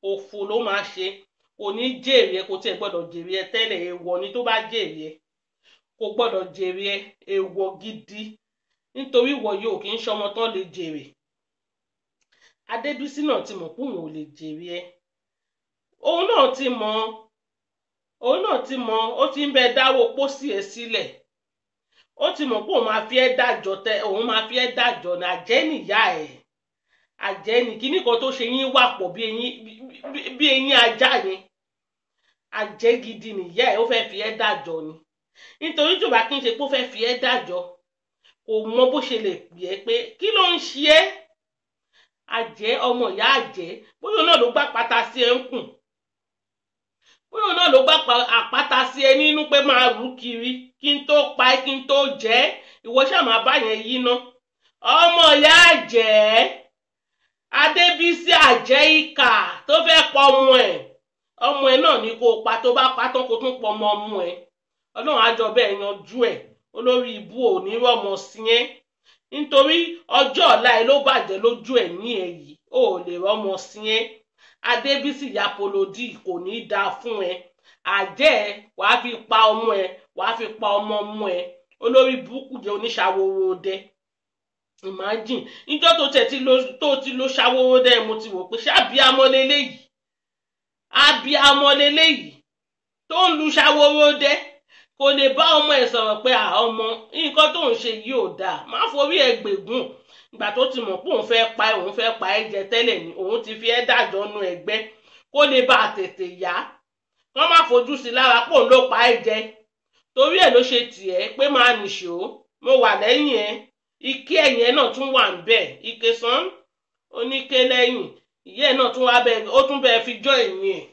òfò ló máa ṣe kò ní jèrè ẹ kò tiẹ̀ gbọ́dọ̀ jèrè ẹ tẹ́lẹ̀ èèwọ̀ ni tó bá jèrè ẹ kò gbọ́dọ̀ jèrè ẹ èèwọ̀ gidi nítorí ìwọ yóò kì í ṣọmọ tán lè jèrè Adébísí náà ti mọ̀ pé òun ò lè jèrè ẹ òun náà ti mọ̀ ó ti ń bẹ dáwọ́ pósí ẹ sílẹ̀ ó ti mọ̀ pé òun máa fi ẹ́ dájọ́ ní àjẹ́ nìyá ẹ̀ àjẹ́ ní kíní kan tó ṣe yín wà pọ̀ bí eyín ajá yẹn àjẹ́ gidi nìyá ẹ̀ ó fẹ́ fi ẹ́ dájọ́ ni nítorí tó bá kí n ṣe pé ó fẹ́ fi ẹ́ dájọ́ kò mọ bó ṣe lè pè é pé kí ló ń ṣe é àjẹ́ ọmọ ìyá àjẹ́ bóyá náà ló gbá pátá sí ẹ ń kùn bóyá náà ló gbá àpáta sí ẹ nínú pé máa rú kiri kí n tó pa ẹ́ kí n tó jẹ́ ìwọ ṣáà máa bá yẹn yí ná ọmọ ìyá àjẹ́ Adébísí àjẹ́ ìkà tó fẹ́ pọ̀ ọmọ ẹ̀ náà ní kó pa tó bá pa tán kó tún pọ̀ ọmọ ẹ̀ Ọlọ́run àjọ bẹ́ẹ̀ yanjú ẹ̀ olórí ibú ò ní rọ́mọ sí ẹ́ nítorí ọjọ́ ọ̀la ẹ ló bàjẹ́ lójú ẹ̀mí ẹ̀ yìí ò lè rọ́mọ sí ẹ́ Adébísí yapolodi kò ní í dáa fún ẹ àjẹ́ ẹ wàá fi pa ọmọ ẹ wàá fi pa ọmọ ọmọ ẹ olórí burúkú jẹ́ oníṣàwòrò dẹ. Imagine níjọ́ tó ti lo ṣàwòrò dẹ mo ti wò pé ṣé abiyamọ leléyìí tó ń lu ṣàwòrò dẹ kò lè bá ọmọ ẹ̀ sọ̀rọ̀ pé ọmọ nǹkan tó ń ṣe yìí ò dáa má forí ẹ̀ gbègùn ìgbà tó ti mọ̀ pé òun fẹ́ pa ẹ́ jẹ tẹ́lẹ̀ ni òun ti fi ẹ́ dájọ́ nu ẹgbẹ́ kó lè bá a tètè yá kán má fojú sí lára pò ń ló pa ẹ́ jẹ torí ẹ̀ ló ṣe tì ẹ́ pé máa nìṣó mo wà lẹ́yìn ẹ̀ ike ẹ̀yìn ẹ̀ náà tún wà ń bẹ̀ ike sàn oníke lẹ́yìn ìyá ẹ̀ náà tún wá bẹ́ẹ̀ ó tún bẹ́ẹ̀ fi jọ́ ẹ̀yìn ẹ̀.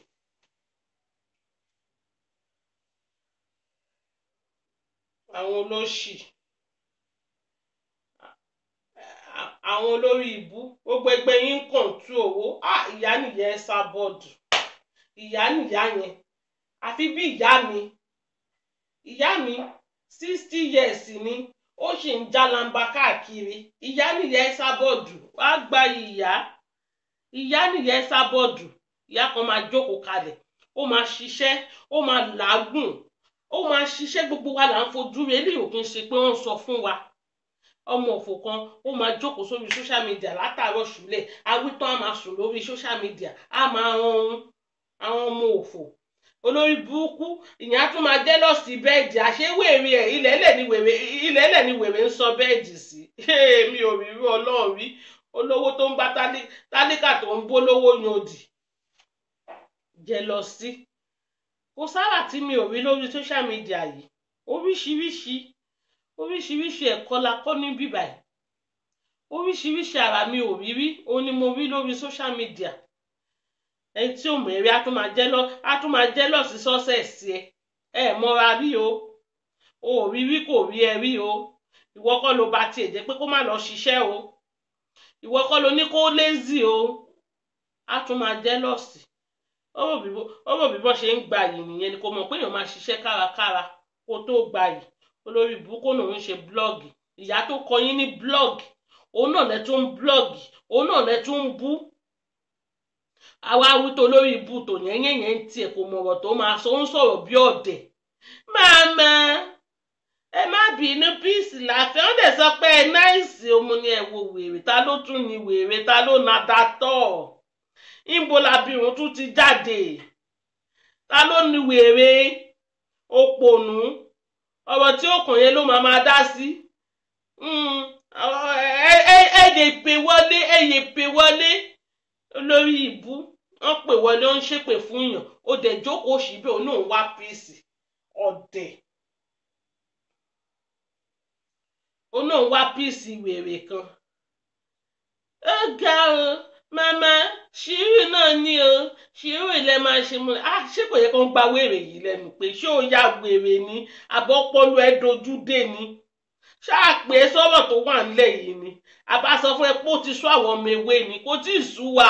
àwọn olóṣì àwọn olórí ìbú gbogbo ẹgbẹ́ yín ń kàn tú owó ìyá nìyẹn ẹ sá bọ́ọ̀dù ìyá nìyá yẹn àfi bí ìyá mi 60 years ni ó sì ń jálamba káàkiri ìyá nìyẹn ẹ sá bọ́ọ̀dù wàá gba ìyá nìyẹn ẹ sá bọ́ọ̀dù ìyá kan máa jókòó kalẹ̀ ó máa ṣiṣẹ́ ó máa làágùn ó máa ṣiṣẹ́ gbogbo wa là ń fojú rẹ̀ eléyìí ò kí ń ṣe pé wọ́n ń sọ fún wa ọmọ òfò kan ó máa jókòó sórí social media látàárọ̀ ṣúlẹ̀ awítọ́ á máa sùn lórí social media á máa rọrùn àwọn ọmọ òfò olórí burúkú ìyẹn á tún máa jẹ́lọ́sì bẹ́ẹ̀dì àṣewèrè ẹ̀ ilẹ̀ẹ́lẹ̀ ni wèrè ń sọ bẹ́ẹ̀dì sí mi ò rí irú ọlọ́run rí olówó tó ń bá tálíkà tó ń bólówó yan òdì jẹ́lọ́sì kò sára tí mi ò rí lórí social media yìí oríṣiríṣi ẹ̀kọ́ la kọ́ ní bíbá yìí oríṣiríṣi ara mi ò rí rí òun ni mo rí lórí social media ẹni tí ò mẹ́rí á tún máa jẹ́ lọ sí sọ́sẹ̀sì ẹ mọ́ra rí o ò rí rí kò rí ẹ rí o ìwọ kọ́ ló bá tiẹ̀ jẹ́ pé kó má lọ ṣiṣẹ́ o ìwọ kọ́ ló ní kó lézì o á tún máa jẹ́ lọ sí ọ̀rọ̀ bíbọ́ ṣe ń gbà yìí nìyẹn ni kò mọ̀ pé èèyàn máa ṣiṣẹ́ kárakára kó tó gbà yìí olórí burúkú náà ń ṣe blọ́ọ̀gì ìyá tó kọ yín ní blọ́ọ̀gì òun náà lẹ tún ń blọ́ọ̀gì òun náà lẹ tún ń bú àwa awúto lórí ibú tò yẹn ń tiẹ̀ kò mọ̀rọ̀ tó máa sọ ń sọ̀rọ̀ bí ọ̀dẹ̀ màmá ẹ má bínú píìsì láfẹ́ wọ́n dẹ̀ sọ pé ẹ náìsì omo ni ẹ wo wèrè ta ló tún ní wèrè ta ló na datọ́ ìbò làbírùn tún ti jáde ta ló ní wèrè òpònú ọ̀rọ̀ tí ó kàn yẹn ló máa dá sí ẹ̀yẹ pè wọlé lórí ìbú wọ́n pè wọlé ó ń ṣépè fún yàn ó dẹ̀ jókòó síbẹ̀ ó náà wá píìsì ọ̀dẹ̀ ó náà wá píìsì wèrè kan ó ga o màmá ṣírù náà ní o ṣírù ilẹ̀ máa ṣe mú ṣé kò yẹ kó ń gba wèrè yìí lẹ́nu pé ṣé ó ya wèrè ni àbọ̀pọ̀lù ẹ̀ dojú dé ni ṣáà pé sọ́rọ̀ tó wà nílẹ̀ yìí ni àbá sọ fún ẹ pé ó ti sú àwọn ọmọ ewé ni kò tí ì sú wa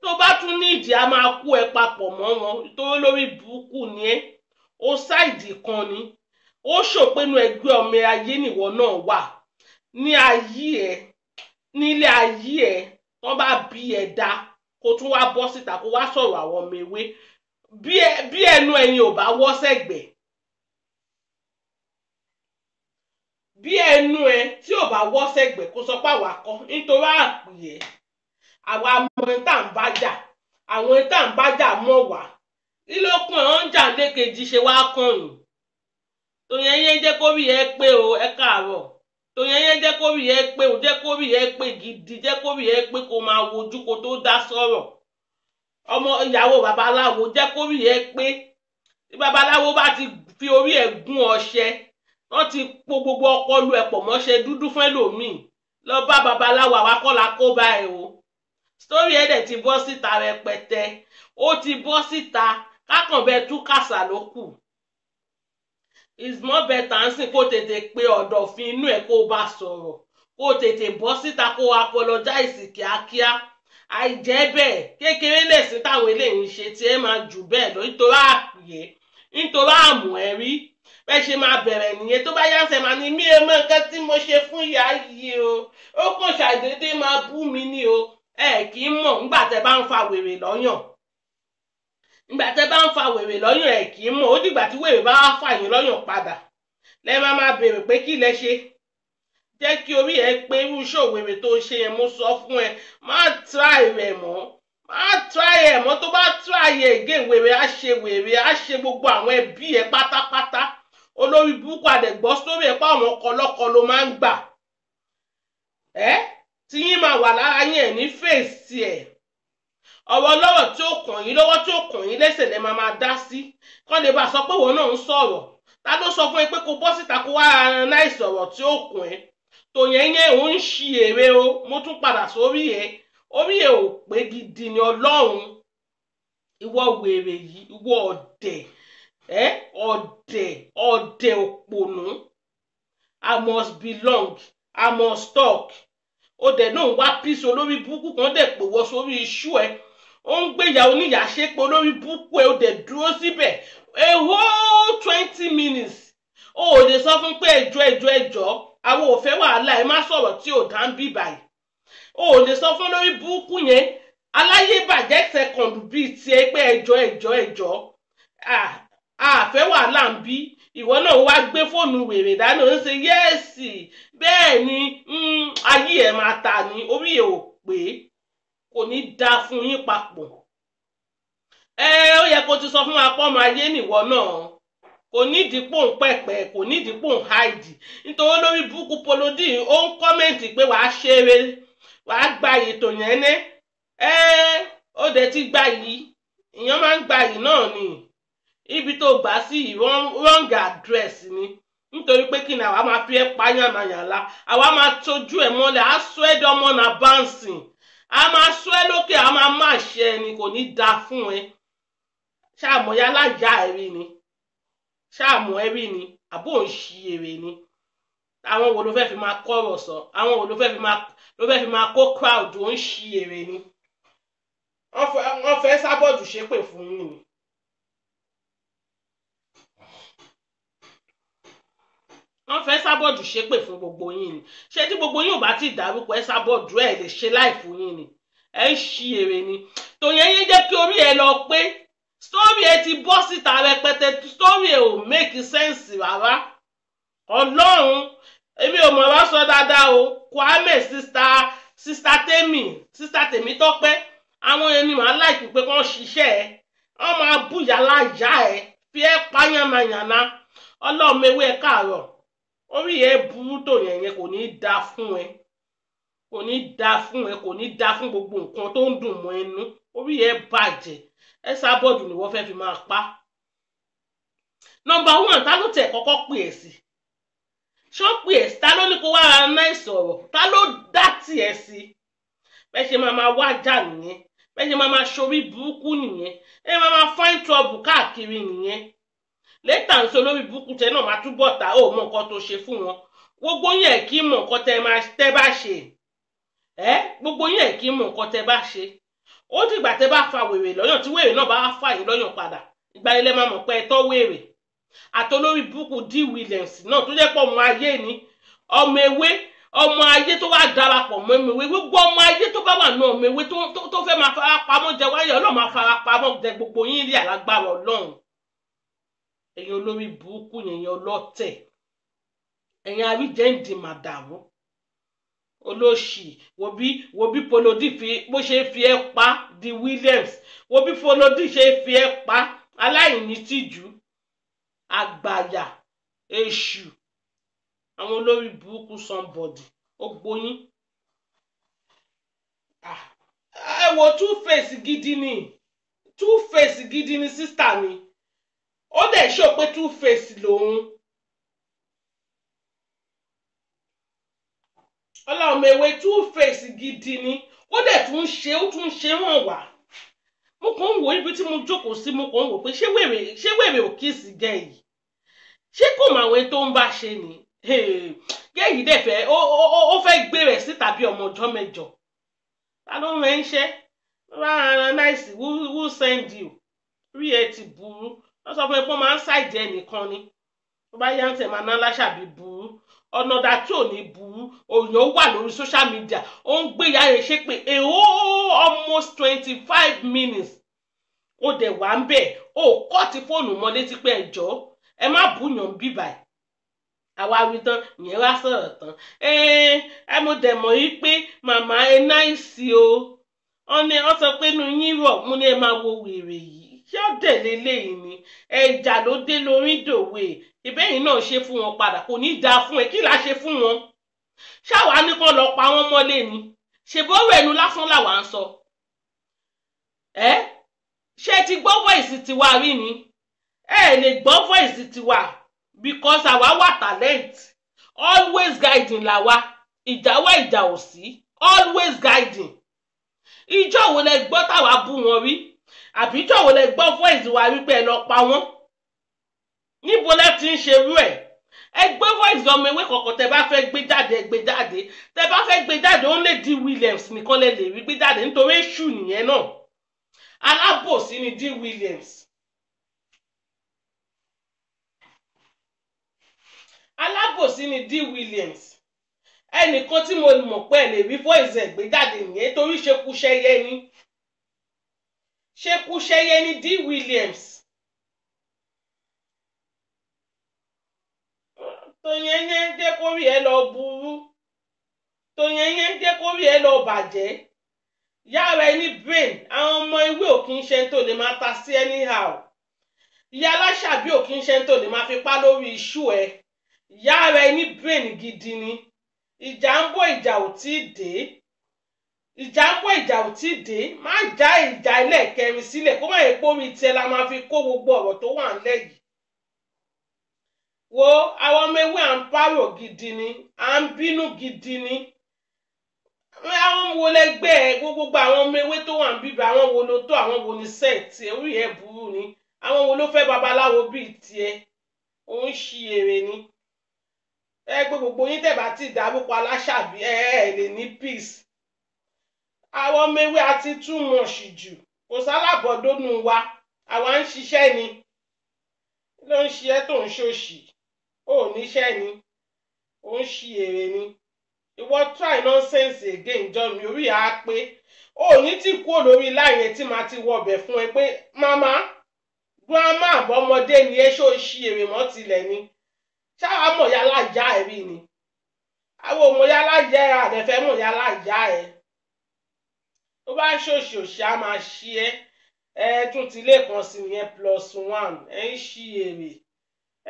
tó bá tún ní ìdí a máa kó ẹ papọ̀ mọ́ wọn tó lórí burúkú ni ẹ ó ṣáìdì kan ni ó ṣòpinnu ẹgbẹ́ ọmọ ayé nìwọ náà wà ní ayé ẹ nílé ayé ẹ wọ́n bá bí ẹ dá kó tún wá bọ́ síta kó wá sọ̀rọ̀ àwọn ọmọ ewé bí ẹnu ẹ̀yin ò bá wọ́ sẹ́gbẹ̀ẹ́ bí ẹnu ẹ tí ò bá wọ́ sẹ́gbẹ̀ẹ́ kó sọ pé àwa kọ́ nítorí àpìyẹ àwa mọ tá à ń bájà àwọn tá à ń bájà mọ̀ wá ìlókun ẹ̀ ń jà lékejì ṣe wá kàn yín tòyẹn yẹn jẹ́ kó rí ẹ pé o ẹ káàárọ̀ tòyẹn yẹn jẹ́ kó rí ẹ pé o jẹ́ kó rí ẹ pé gidi jẹ́ kó rí ẹ pé kó máa wojú kó tó dá sọ̀rọ̀ ọmọ ìyàwó babaláwo jẹ́ kó rí ẹ pé tí babaláwo bá ti fi orí ẹ̀ gún ọṣẹ wọ́n ti po gbogbo ọpọlọ ẹ̀ pọ̀ mọ́ṣẹ dúdú fún ẹlòmíì lọ bá babaláwo àwa kọ́ la kó bá ẹ o sítórì ẹ̀ dẹ̀ ti bọ́ síta rẹpẹtẹ ó ti bọ́ síta kákànbẹ tú kàṣà ló kù is more better ń sìn kó tètè pé ọ̀dọ̀fin inú ẹ̀ kó bá sọ̀rọ̀ kó tètè bọ́ síta kó apologize kíákíá àìjẹ́ bẹ́ẹ̀ kékeré lẹ̀sìn táwọn eléyìí ń ṣe tí ẹ máa jù bẹ́ẹ̀ lọ nítorí àpìyẹ nítorí àmù ẹ rí bẹ́ẹ̀ ṣe máa bẹ̀rẹ̀ nìyẹn tó bá yánsẹ̀ máa ní mí èèmọ̀ nǹkan tí mo ṣe fún ìyá yìí o ó kàn ṣàdédé máa bú mi ní o ẹ kì í mọ̀ nígbà tẹ́ bá ń fa wèrè lọ́yàn ìgbà tẹ́ bá ń fa wèrè lọ́yàn ẹ̀ kì í mọ̀, ó dìgbà tí wèrè bá wá fà yín lọ́yàn padà lẹ́ máa béèrè pé kí lẹ ṣe. Jẹ́ kí orí ẹ pé irú ṣòwèrè tó ṣe yẹn, mo sọ fún ẹ, má try rẹ̀ mọ́, má try ẹ̀ mọ́. Tó bá try ẹ̀ gé wèrè á ṣe gbogbo àwọn ẹbí ẹ pátápátá. Olórí burúkú àdẹ̀gbọ́ sórí ẹ̀ pa àwọn ọkọlọ́kọ ló máa ń gbà. Tí yín máa wà lára yín ẹ̀ ní fèsì ẹ̀. Ọ̀rọ̀ ọlọ́rọ̀ tí ó kàn yín lọ́wọ́ tí ó kàn yín lẹ́sẹ̀ lẹ́ máa dá sí. Kán lè bá sọ pé òun náà ń sọ̀rọ̀. Ta ló sọ fún ẹ pé kó bọ́ síta kó wá ara náà ìsọ̀rọ̀ tí ó kàn ẹ́? Tòyẹn òun ń ṣi èrè o. Mo tún padà sórí ẹ̀. Orí ẹ̀ ò pé gidi ni Ọlọ́run. Ìwọ wèrè yìí, ìwọ ọ̀dẹ̀. Ọ̀dẹ̀ òpònú. I must belong, I must talk. Ó dẹ̀ náà wá píìsì olórí burúkú kan dẹ̀ pè wọ́ sórí iṣu ẹ̀. Ó ń gbéyà oníyà ṣépè olórí burúkú ẹ̀ ó dẹ̀ dúró síbẹ̀. A whole 20 minutes. Ó lè sọ fún pé ẹjọ́. Àwọn ò fẹ́ wàhálà, ẹ má sọ̀rọ̀ tí ò dá ń bí báyìí. Ó lè sọ fún olórí burúkú yẹn. Aláyé bàjẹ́ second bíi tiẹ̀ pé ẹjọ́. Àfẹ́ wàhálà ń bí. Ìwọ náà wá gbé fóònù wèrè dání ó ń ṣe yẹ́ẹ̀sì bẹ́ẹ̀ ni ayé ẹ̀ máa ta ni. Orí ẹ̀ ò pé, kò ní dá fún yín papọ̀. Ó yẹ kó ti sọ fún wa pọ́ ọmọ ayé nìwọ náà. Kò ní ìdípò ń pẹ̀pẹ̀, kò ní ìdípò ń háìdì. Nítorí lórí búkú polódì ó ń kọ́mẹ̀ntì pé wàá ṣeré, wàá gba ètò yẹn ní. Ó dẹ̀ ti gba yìí, ìyẹn máa ń gba yìí náà ni. Ibi tó gbà sí wrong address ni. Nítorí pé kí ni àwa máa fi ẹ́ pa yànnàyànlá, àwa máa tójú ẹ̀ mọ́lẹ̀, á sọ ẹ́ dánmọ́ na bouncing, a máa sọ ẹ́ lókè, a máa má ṣe ẹni, kò ní da fún ẹ. Ṣáàmùyá láyà ẹ̀rí ni. Ṣáàmù ẹ̀rí ni, àbò ń ṣi èrè ni. Àwọn wo ló fẹ́ fi máa kọ́rọ̀ sọ? Àwọn wo ló fẹ́ fi máa kó crowd ó ń ṣi èrè ni? Wọ́n fẹ́ sábọ̀dù ṣépè fún yín ni. Wọ́n fẹ́ sábọ̀dù ṣépè fún gbogbo yín ni. Ṣé tí gbogbo yín ò bá ti dárúkọ ẹ sábọ̀dù ẹ lè ṣe láì fún yín ni? Ẹ ń ṣi èrè ni. Tòyẹn yín jẹ́ kí orí ẹ lọ pé. Story ẹ ti bọ́ síta rẹpẹtẹ, story ẹ ò make sense rárá. Ọlọ́run, èmi ò mọ̀ wá sọ dáadáa o. Kwame sister Tèmi Tọ́pẹ́, àwọn ẹni màá láìpẹ́ pé kán ṣiṣẹ́ ẹ. Wọ́n máa búyà láyà ẹ, fi ẹ́ pààyànmáyànná. Ọlọ́run ewé ẹ káàárọ̀. Orí ẹ burú tó yẹn kò ní dá fún ẹ. Kò ní dá fún ẹ, kò ní dá fún gbogbo nǹkan tó ń dùn mọ́ ẹnu. Orí ẹ bàjẹ́. Ẹ sábọ̀dù ni wọ́n fẹ́ fi máa pa. Number 1, ta ló tẹ̀ kọ́kọ́ pè ẹ́ sí? Ṣé ó pè ẹ́ sí? Ta ló ní kó wá ara náà ìsọ̀rọ̀? Ta ló dá tiẹ̀ sí? Bẹ́ẹ̀ ṣe máa wá jà nìyẹn. Bẹ́ẹ̀ ṣe máa ṣorí burúkú nìyẹn. Ẹ máa find trouble káàkiri nìyẹn. Létà ń sọ lórí burúkú tẹ náà máa túbọ̀ ta ó mọ nǹkan tó ṣe fún wọn. Gbogbo yẹn kì í mọ nǹkan tẹ bá ṣe. Gbogbo yẹn kì í mọ nǹkan tẹ bá ṣe. Ó dìgbà tẹ bá fa wèrè lọ́yàn tí wèrè náà bá fà yín lọ́yàn padà. Ìgbà ilẹ̀ máa mọ̀ pé ẹ tọ́ wèrè. Àtolórí burúkú D. Williams náà tó jẹ́ pọ̀ ọmọ ayé ni. Ọmọ ewé, ọmọ ayé tó wá darapọ̀ mọ́ ọmọ ewé. Gbogbo ọmọ ayé tó bá wà ní ọmọ ewé tó fẹ́ máa fara pamọ́ jẹ wáyé Ọlọ́run máa fara pamọ́ jẹ gbogbo yín rí alágbára Ọlọ́run. Ẹ̀yin olórí burúkú yẹn, ẹ̀yin ọlọ́tẹ̀. Ẹ̀yin àríjẹ́ǹdì màdàmú. Olóṣì, wo bí Polodi bó ṣe fi ẹ́ pa D. Williams. Wo bí Polodi ṣe fi ẹ́ pa aláìní tìjú. Àgbàyà, èṣù. Àwọn olórí burúkú somebody. Ó gbóyín. Ẹ wo Two-Face gidi ni. Two-Face gidi ni sísítà mi. Ó dẹ̀ ṣó pé Two-Face lòun. Ọlọ́run ewé Two-Face gidi ni. Ó dẹ̀ tún ṣe wọ́n wà. Mo kàn ń wo ibi tí mo jókòó sí, mo kàn ń wò pé ṣé wèrè ò kíìsì gẹ́ yìí? Ṣé kò mọ àwọn tó ń bá ṣe ni? Gẹ́ yìí dẹ̀ fẹ́ ó fẹ́ gbé rẹ̀ sí tàbí ọmọ ọjọ́ mẹ́jọ. Ta ló ń rẹ̀ ń ṣe? Rárá nice, who send you? Rí ẹ ti burú. Wọ́n sọ fún ẹ pé wọ́n máa ń ṣàìdí ẹnìkan ni. Tó bá yá ń tẹ̀ máa ná láṣàbí burú. Ọ̀nà ọ̀dà tí ò ní burú. Òyìn wà lórí social media. Ó ń gbé ìyá rẹ̀ ṣépè almost 25 minutes. ó dẹ̀ wá ń bẹ̀ ó kọ́ ti fóònù mọ́ létí pé ẹjọ́ ẹ má búyàn bíbà ẹ̀ àwa wí tán ìyẹn wá sọ̀rọ̀ tán ẹ mo dẹ̀ mọ̀ yí pé màmá ẹ náìsí o wọ́n sọ pé inú yín rọ̀ mo ní ẹ máa wo wèrè yìí ṣé ó dẹ̀ lélẹ́yìn ni ẹ̀jà ló dé lórí dòwe ìbẹ́yìn náà ṣe fún wọn padà kò ní dáa fún ẹ kí là ṣe fún wọn ṣáwa ní kán lọ pa wọ́n mọ́lé ni ṣèbọ̀wọ̀ ẹnu lásán làwa ń sọ ṣé ti gbọ́ voice tiwa rí ni lè gbọ́ voice tiwa because àwa wà talent always guiding làwa ìjà wá ìjà ò sí always guiding ìjọ wo lẹ gbọ́ táwa bú wọn rí àbí ìjọ wo lẹ gbọ́ voice wa wípé ẹ lọ pa wọ́n níbo lẹ ti ń ṣerú ẹ̀ ẹ gbé voice ọmọ ewé kọ̀ọ̀kan tẹ bá fẹ́ gbé jáde tẹ bá fẹ́ gbé jáde ó lè di Williams nìkan lẹ lè rí gbé jáde nítorí èṣù nìyẹn náà alábòsí ni D Williams alábòsí ni D Williams ẹnìkan tí mo mọ̀ pé ẹ lè rí voice ẹ̀ gbé jáde nìyẹn torí ṣekúṣẹyẹ ni D Williams tòyẹnyẹ jẹ́ kórí ẹ lọ burú tòyẹnyẹ jẹ́ kórí ẹ lọ bàjẹ́ yára ẹ ní brain àwọn ọmọ ewé òkín ṣe tó lè máa ta sí anyhow ìyá aláṣàbí òkín ṣe tó lè máa fipá lórí iṣu ẹ yára ẹ ní brain gidi ni ìjà ń bọ̀ ìjà ò tí ì dé má já ìjà ẹlẹ́ẹ̀kẹrin sílẹ̀ kó má yẹ pé orí tiẹ̀ la máa fi kó gbogbo ọ̀rọ̀ tó wà ńlẹ̀ yìí wo àwọn ọmọ ewé à ń pààrọ̀ gidi ni à ń bínú gidi ni àwọn wo lẹgbẹ́ ẹ gbogbo àwọn ọmọ ewé tó wà ń bíbẹ̀ àwọn wo ló tó àwọn wo ni sẹ́ẹ̀tì orí ẹ̀ burú ni àwọn wo ló fẹ́ babaláwo bíi tiẹ̀ òun ṣì èrè ni pé gbogbo yín tẹ̀ bá ti dárúkọ aláṣàbí lè ní peace àwọn ọmọ ewé àti too much jù kò sálábọ̀dónú wa àwa ń ṣiṣẹ́ ni ló ń ṣe ẹ́ tó ń ṣòṣì ó níṣẹ́ ni ó ń ṣi èrè ni ìwọ try nonsense again jọ mi orí àá pé ó ní tí kúrò lórí láyé tí màá ti wọbẹ̀ fún ẹ pé màmá grandma àbọ̀mọdé ni ẹ ṣó ṣi èrè mọ́ tilẹ̀ ni ṣáà mọ̀ yálà ìyá ẹ̀ rí ni àwọn ọmọ yálà ìyá ẹ̀ àdẹ̀fẹ́ mọ̀ yálà ìyá ẹ̀ tó bá ṣòṣì òṣì á máa ṣí ẹ tún ti lè kàn sí yẹn +1 ẹ ń ṣí èrè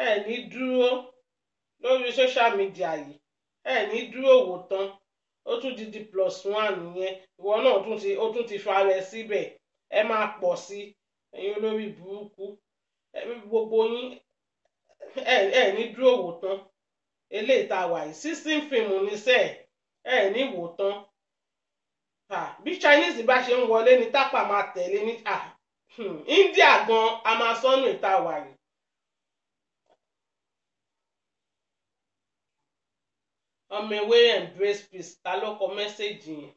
ẹ ní dúró lórí social media yìí ẹ ní dúró wò tán ó tún di +1 nìyẹn ìwọ náà ó tún ti farẹ síbẹ̀ ẹ máa pọ̀ sí ẹ̀yin olórí burúkú gbogbo yín ẹ ní dúró wò tán eléyìí tá a wà yìí 16 fíìmù níṣẹ́ ẹ ní wò tán bí Chinese bá ṣe ń wọlé ní tápà máa tẹ̀lé ní India gan a máa sọ́nù ìta wà yìí. ọmọ ewé embrace peace ta ló kọ mẹ́sẹ̀gì yẹn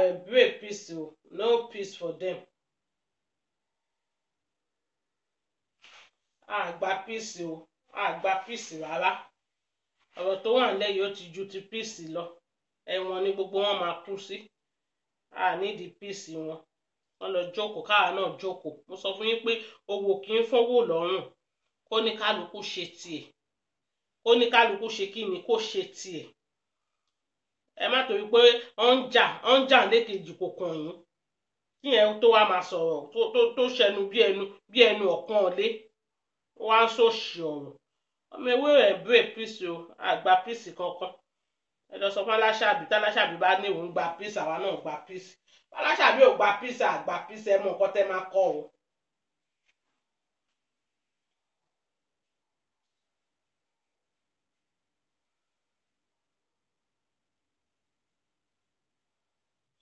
embrace peace o no peace for them. àgbà peace o àgbà peace rárá ọ̀rọ̀ tó wà nílẹ̀ yìí ó ti ju ti peace lọ ẹ̀wọ̀n ni gbogbo wọn máa kú sí nídìí peace wọn lọ jókòó káwa náà jókòó mo sọ fún yín pé owó kì í fọwọ́ lọ́rùn kó ní kálukú ṣe tiẹ̀ kó ní kálukú ṣe kí ni kó ṣe tiẹ̀ ẹ má torí pé ó ń jà lékejì kò kàn yín kí yẹn tó wá máa sọ̀rọ̀ tó ṣẹnu bí ẹnu ọ̀kan ọ̀lé wá ń sòṣì ọ̀rọ̀ ọmọ ewé rẹ̀ bèrè píìsì o àgbà píìsì kankan ẹ lọ sọ fún aláṣàbí táláṣàbí bá ní òun gba píìsì àwa náà gba píìsì aláṣàbí ò gba píìsì àgbà píìsì ẹ mọ nǹkan tẹ́ máa kọ́ o.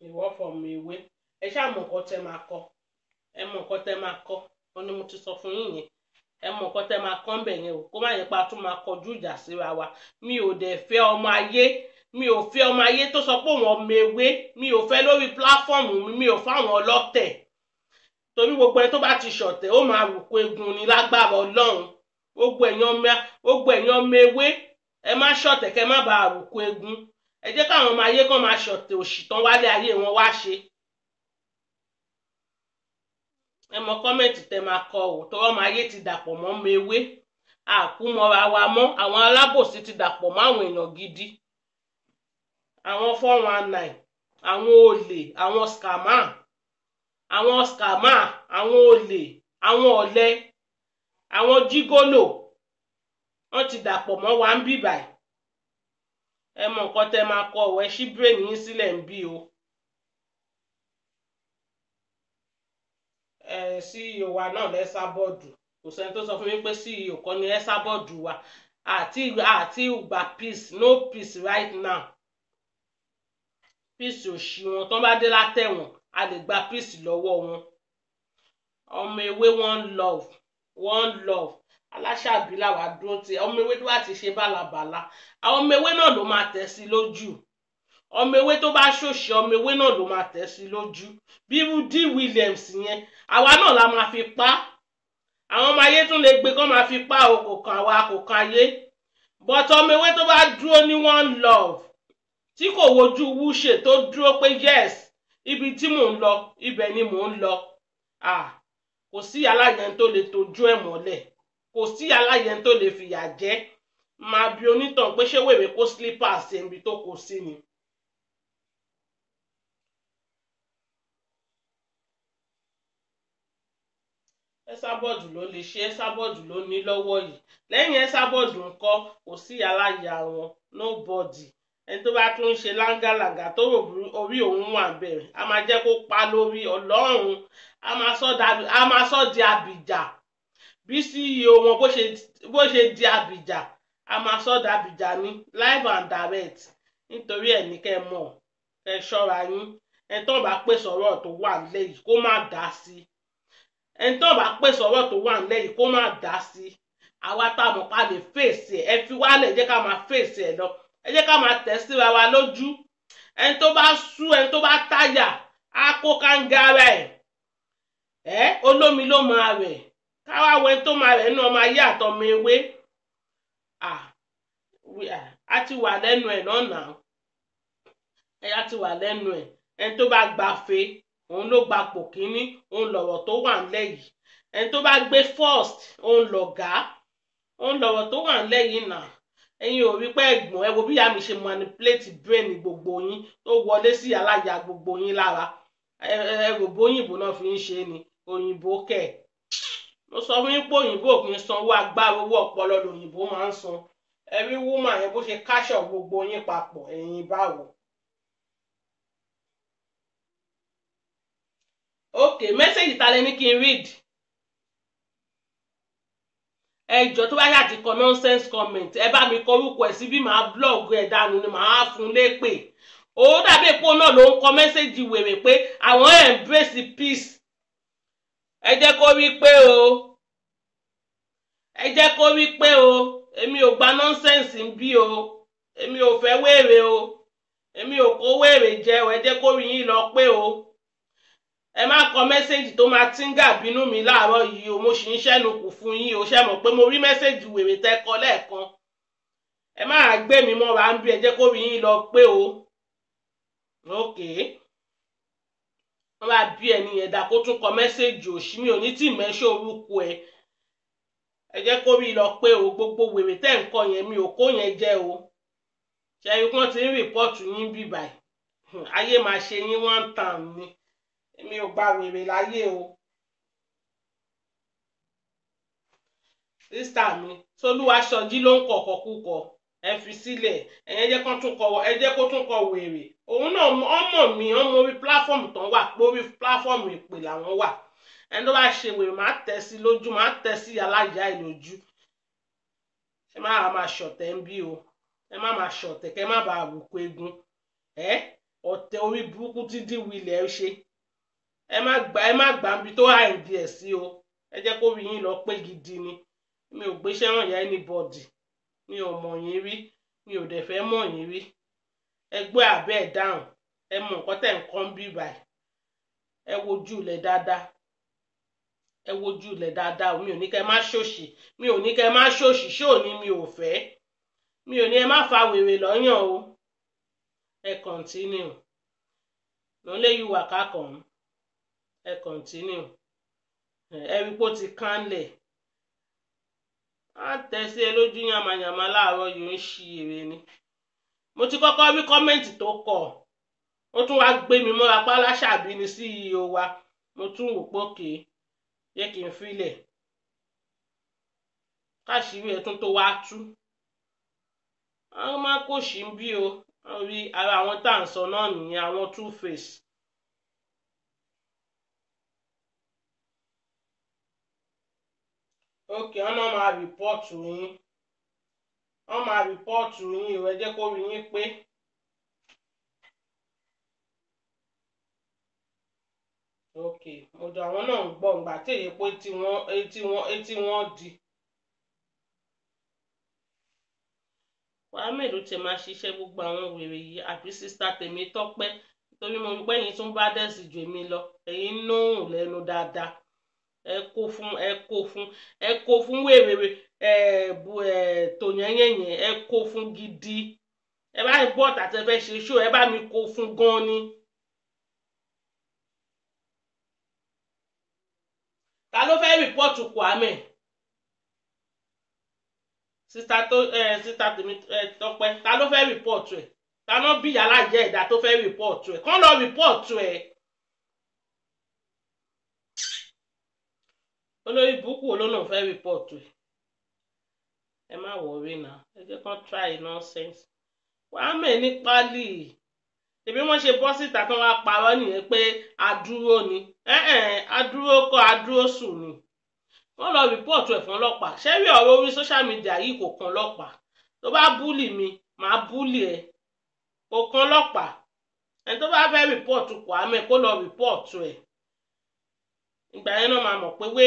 ìwọ fọmọ ewé ẹ ṣáà mọ nǹkan tẹ́ máa kọ́ ẹ mọ nǹkan tẹ́ máa kọ́ ọ ni mo ti sọ fún yín yẹn ẹ mọ nǹkan tẹ́ máa kọ́ ń bẹ̀ yẹn o kó má yẹn pa tún máa kọjú ìjà síra wa mi ò dẹ̀ fẹ́ ọmọ ayé mi ò fẹ́ ọmọ ayé tó sọ pé òun ọmọ ewé mi ò fẹ́ lórí pílàfọ́ọ̀mù mi ò fáwọn ọlọ́tẹ̀ torí gbogbo ẹni tó bá ti ṣọ̀tẹ̀ ó máa rùkú egun ní lágbára Ọlọ́run gbogbo ẹ̀yin ọmọ ewé ẹ má ṣọ̀tẹ̀ kẹ́ má bàa rùkú egun ẹ jẹ́ káwọn ọmọ ayé kan máa ṣọ̀tẹ̀ òṣì tán wálé ayé wọn wá ṣe. ẹ mọ kọ́mẹ̀ntì tẹ máa kọ ò tọrọ ọmọ ayé ti dàpọ̀ mọ́ mewé àkúmọ̀ra wa mọ́ àwọn alábòsí ti dàpọ̀ mọ́ àwọn èèyàn gidi àwọn 419 àwọn olè àwọn scammer àwọn olè àwọn ọ̀lẹ àwọn jígólò wọ́n ti dàpọ̀ mọ́ wa ń bì báyìí ẹ mọ nǹkan tẹ máa kọ ò ẹ ṣí brain yín sílẹ̀ ń bí o. CEO wa náà lẹ́sà bọ́ọ̀dù kò sẹ́ni tó sọ fún mi pé CEO kọ́ ni lẹ́sà bọ́ọ̀dù wa àti ìgbà peace no peace right now peace ò ṣí wọn tó bá dé látẹ̀wọ̀n a lè gba peace lọ́wọ́ wọn ọmọ ewé one love aláṣàbí làwà dúró ti ọmọ ewé tó bá ti ṣe bálabàla àwọn ọmọ ewé náà ló máa tẹ̀ sí lójú ọmọ ewé tó bá ṣòṣì ọmọ ewé náà ló máa tẹ̀ sí lójú bí Rudy Williams yẹn àwa náà la máa fi pa àwọn ọmọ ayé tún lè gbé kán máa fi pa o kò kan àwa kò kan ayé but ọmọ ewé tó bá dúró ní one love tí kò wojú wúṣe tó dúró pé yes ibi tí mò ń lọ ibẹ̀ ni mò ń lọ kò sí aláyẹn tó lè tójú ẹ̀ mọ́lẹ̀ kò sí aláyẹn tó lè fìyà jẹ máa bi onítàn pé ṣé wèrè kó slippers ẹ̀mí tó kò sí ni. Ẹsábọ́ọ̀dù ló lè ṣe Ẹsábọ́ọ̀dù ló ní lọ́wọ́ yìí lẹ́yìn Ẹsábọ́ọ̀dù ńkọ́ kò sí aláya wọn nobody ẹni tó bá tún ń ṣe láńgàlàǹgà tó rò orí òun wà bẹ̀rẹ̀ a máa jẹ́ kó pa lórí ọlọ́run a máa sọ di àbìjà bí CEO wọn bó ṣe di àbìjà a máa sọ di àbìjà ní live and direct nítorí ẹ̀ ní kẹ́ mọ̀ ẹ ṣọ́ra yín ẹni tó bá pèsè ọ̀rọ̀ tó wà nílẹ̀ yìí kó má dá sí ẹni tó bá pèsè ọ̀rọ̀ tó wà nílẹ̀ yìí kó má dá sí àwa tá a mọ̀ ká lè fèsì ẹ̀ ẹ fi wálẹ̀ ẹ jẹ́ ká máa fèsì ẹ̀ lọ ẹ jẹ́ ká máa tẹ̀ síra wa lójú ẹni tó bá sú ẹni tó bá táyà á kó kángára ẹ̀ olómi ló máa rẹ̀ káwá wẹ tó máa rẹ̀ nínú ọmọ ayé àtọmọ ewé á ti wà lẹ́nu ẹ̀ lọ́nà á ti wà lẹ́nu ẹ̀ ẹni tó bá gbàfe òun ló gbapò kínní òun lọ̀rọ̀ tó wà ńlẹ̀ yìí ẹni tó bá gbé first òun lọ̀gá òun lọ̀rọ̀ tó wà ńlẹ̀ yìí náà ẹ̀yin ò rí pé ẹ̀gbọ́n ẹ wo bí ìyá mi ṣe manipulate brain gbogbo yín tó wọlé sí aláya gbogbo yín lára ẹ rò bóyìnbó náà fi ń ṣe ni òyìnbó kẹ̀ mo sọ fún yín pé òyìnbó kì í sanwó agbára owó ọpọlọ lòyìnbó máa ń san ẹ rí wúmà yẹn bó ṣe káṣọ gbogbo yín papọ̀ ẹ̀yin báwo. Okay, message ta lẹ ní kí n read ẹjọ tó bá yàtí kọ nonsense comment ẹ bá mi kọ orúkọ ẹ síbí màá blog ẹ dànù ni màá fún lépè ó dàbí èpo náà ló ń kọ mẹ́sẹ̀gì wèrè pé àwọn embrace peace ẹ jẹ́ kó rí pé o ẹ jẹ́ kó rí pé o èmi ò gba nonsense ń bí o èmi ò fẹ́ wèrè o èmi ò kó wèrè jẹ o ẹ jẹ́ kó rí yín lọ pé o ẹ má kọ mẹ́sẹ̀gì tó máa tíngà bínú mi láàárọ̀ yìí o mo sì ń ṣẹ́nu kù fún yín o ṣe mọ̀ pé mo rí mẹ́sẹ̀gì wèrè tẹ́ kọ lẹ́ẹ̀kan ẹ má gbé mi mọ́ra ń bí ẹ jẹ́ kó rí yín lọ pé o okay wọ́n bá bí ẹni yẹn dá kó tún kọ mẹ́sẹ̀gì òṣì mi ò ní tì mẹ́ṣẹ́ orúkọ ẹ jẹ́ kó rí lọ pé o gbogbo wèrè tẹ́ ń kọ yẹn mi ò kó yẹn jẹ́ o ṣe wọ́n ti ń rìpọ́ọ̀tù yín bí báyìí ayé máa ṣe yín one time ni èmi ò gba wèrè láyé o sísítà mi Solúwaṣọjí ló ń kọ̀kọ̀kúkọ ẹ fi sílẹ̀ ẹ̀yẹn jẹ́ kó tún kọ wèrè òun náà ọmọ mi ọmọ orí pláfọ́ọ̀mù tán wà pé orí pláfọ́ọ̀mù ìpè làwọn wà ẹni tó bá ṣe wèrè máa tẹ̀ sí lójú máa tẹ̀ sí aláìyá ìlójú ẹ má máa ṣọ̀tẹ̀ ń bí o ẹ má máa ṣọ̀tẹ̀ kẹ́ má bàa rúkọ egun ọ̀tẹ̀ orí burúkú tí díwìlẹ̀ ẹ ṣe ẹ má gbà ń bi tó àìdí ẹ̀ sí o ẹ jẹ́ kó rí yín lọ pé gidi ni mi ò gbéṣẹ́ ràn yá anybody mi ò mọ̀ yín rí mi ò dẹ̀ fẹ́ mọ̀ yín rí ẹgbẹ́ àbẹ́ ẹ̀ dáhùn ẹ mọ̀ nǹkan tẹ̀ ń kọ́ ń bí báyìí ẹ wojú ilẹ̀ dáadáa ẹ wojú ilẹ̀ dáadáa mi ò ní kẹ́ má ṣòṣì mi ò ní kẹ́ má ṣòṣì ṣó ni mi ò fẹ́ mi ò ní ẹ má fa wèrè lọ́yàn o ẹ continue ló lé yíwà kákan ẹ continue ẹ̀rí pó ti kánlẹ̀ á tẹ̀sí ẹ lójú yàmàyàmà láàárọ̀ yìí ń ṣí èrè ni. Mo ti kọ́kọ́ rí kọ́mẹ́ǹtì tó kọ̀ ó tún wá gbé mi mọ́ra páláṣàbí ni CEO wa mo tún wò pé òkè yẹ kí n filẹ̀ káṣírí ẹ̀ tún tó wá tú. Àwọn máa kó ṣì ń bí o orí ara àwọn tá à ń sọ náà nìyẹn àwọn Two Face. Òkè ọ̀nà máa rìpọ́ọ̀tù yín wọ́n máa rìpọ́ọ̀tù yín ìwé jẹ́ kó rí yín pé. Òkè ọ̀dọ̀ àwọn náà ń gbọ́ ìgbà tí èyí pé etí wọn di. Kwame ló ti máa ṣiṣẹ́ gbogbo àwọn wèrè yìí àbí sísá tèmi tọ́pẹ́ nítorí mo rí pé ẹ̀yin tún bá dẹ̀sì jù èmi lọ ẹ̀yin nóhùn lẹ́nu dáadáa ẹ kó fún wèrè tòyẹ́yẹ̀yẹ̀ ẹ kó fún gidi ẹ bá mi bọ́ tàtẹ́ fẹ́ ṣe ṣó ẹ bá mi kó fún gan ni. Ta ló fẹ́ rìpọ́ọ̀tù Kwame? Sísá tèmi tọ́pẹ́ ta ló fẹ́ rìpọ́ọ̀tù ẹ̀? Ta náà bí yàrá jẹ́ ẹ̀dá tó fẹ́ rìpọ́ọ̀tù ẹ̀? Kán lọ rìpọ́ọ̀tù ẹ̀. Olórí burúkú olóńgbò fẹ́ rìpọ́ọ̀tù ẹ̀. Ẹ má wọrí náà ẹ jẹ́ kán try nonsense. Kwame ní pálí tèmi wọ́n ṣe bọ́ síta tán wá parọ́ nìyẹn pé adúró ni adúró kọ́ adúró sùn ni. Wọ́n lọ rìpọ́ọ̀tù ẹ̀ fún ọlọ́pàá ṣẹ́rí ọ̀rọ̀ orí social media yìí kò kan ọlọ́pàá tó bá búlì mi màá búlì ẹ̀ kò kan ọlọ́pàá ẹni tó bá fẹ́ rìpọ́ọ̀tù Kwame kó lọ rìpọ́ọ̀tù ẹ̀ ìgbà yẹn náà máa mọ̀ pé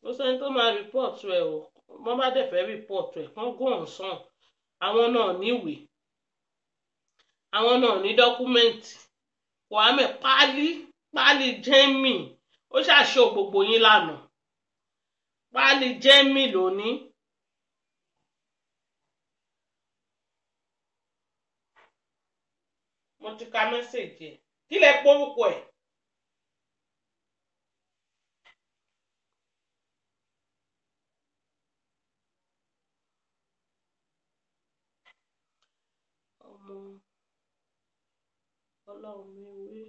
ó sẹ́ni tó máa rìpọ́ọ̀tù ẹ̀ o wọ́n bá dẹ̀ fẹ́ rìpọ́ọ̀tù ẹ̀ kán gùn sàn àwọn náà níwèé àwọn náà ní dọ́kúmẹ́ǹtì Kwame pálí jẹ́mì ó ṣàṣọ gbogbo yín lánàá pálí jẹ́mì lónìí. Mo ti ka mẹ́sẹ̀jì ẹ̀ kí lẹ porúkọ ẹ̀. ọmọ ọlọ́run mi wí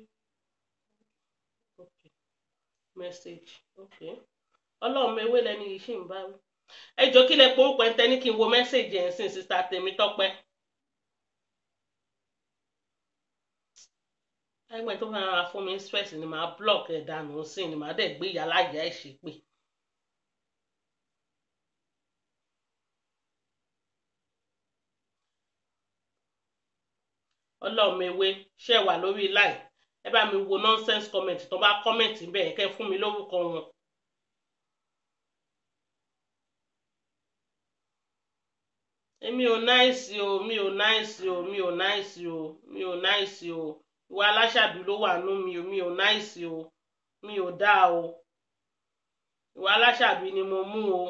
okay message okay ọlọ́run mi wé lẹ́ni yìí ṣì ń bá wí. Ẹ jọ kí lẹ porúkọ ẹ̀ ń tẹ́ ní kí n wo mẹ́sẹ̀jì ẹ̀ ń sìn sísá tèmi tọ́pẹ́. ẹgbẹ́ tó fẹ́ ra fún mi stress ni màá block ẹ̀ dànù sí ni màá dẹ̀ gbé yàrá ìyá ẹ̀ ṣépè. Ọlọ́run ewé ṣe wà lórí láì ẹ bá mi wo nonsense comment tó bá comment bẹ́ẹ̀ kẹ́ fún mi lórúkọ wọn. Èmi ò náìsì o mi ò náìsì o mi ò náìsì o mi ò náìsì o ìwà aláṣàbí ló wà nú mi ò náìsì o mi ò dáa o ìwà aláṣàbí ni mo mú o.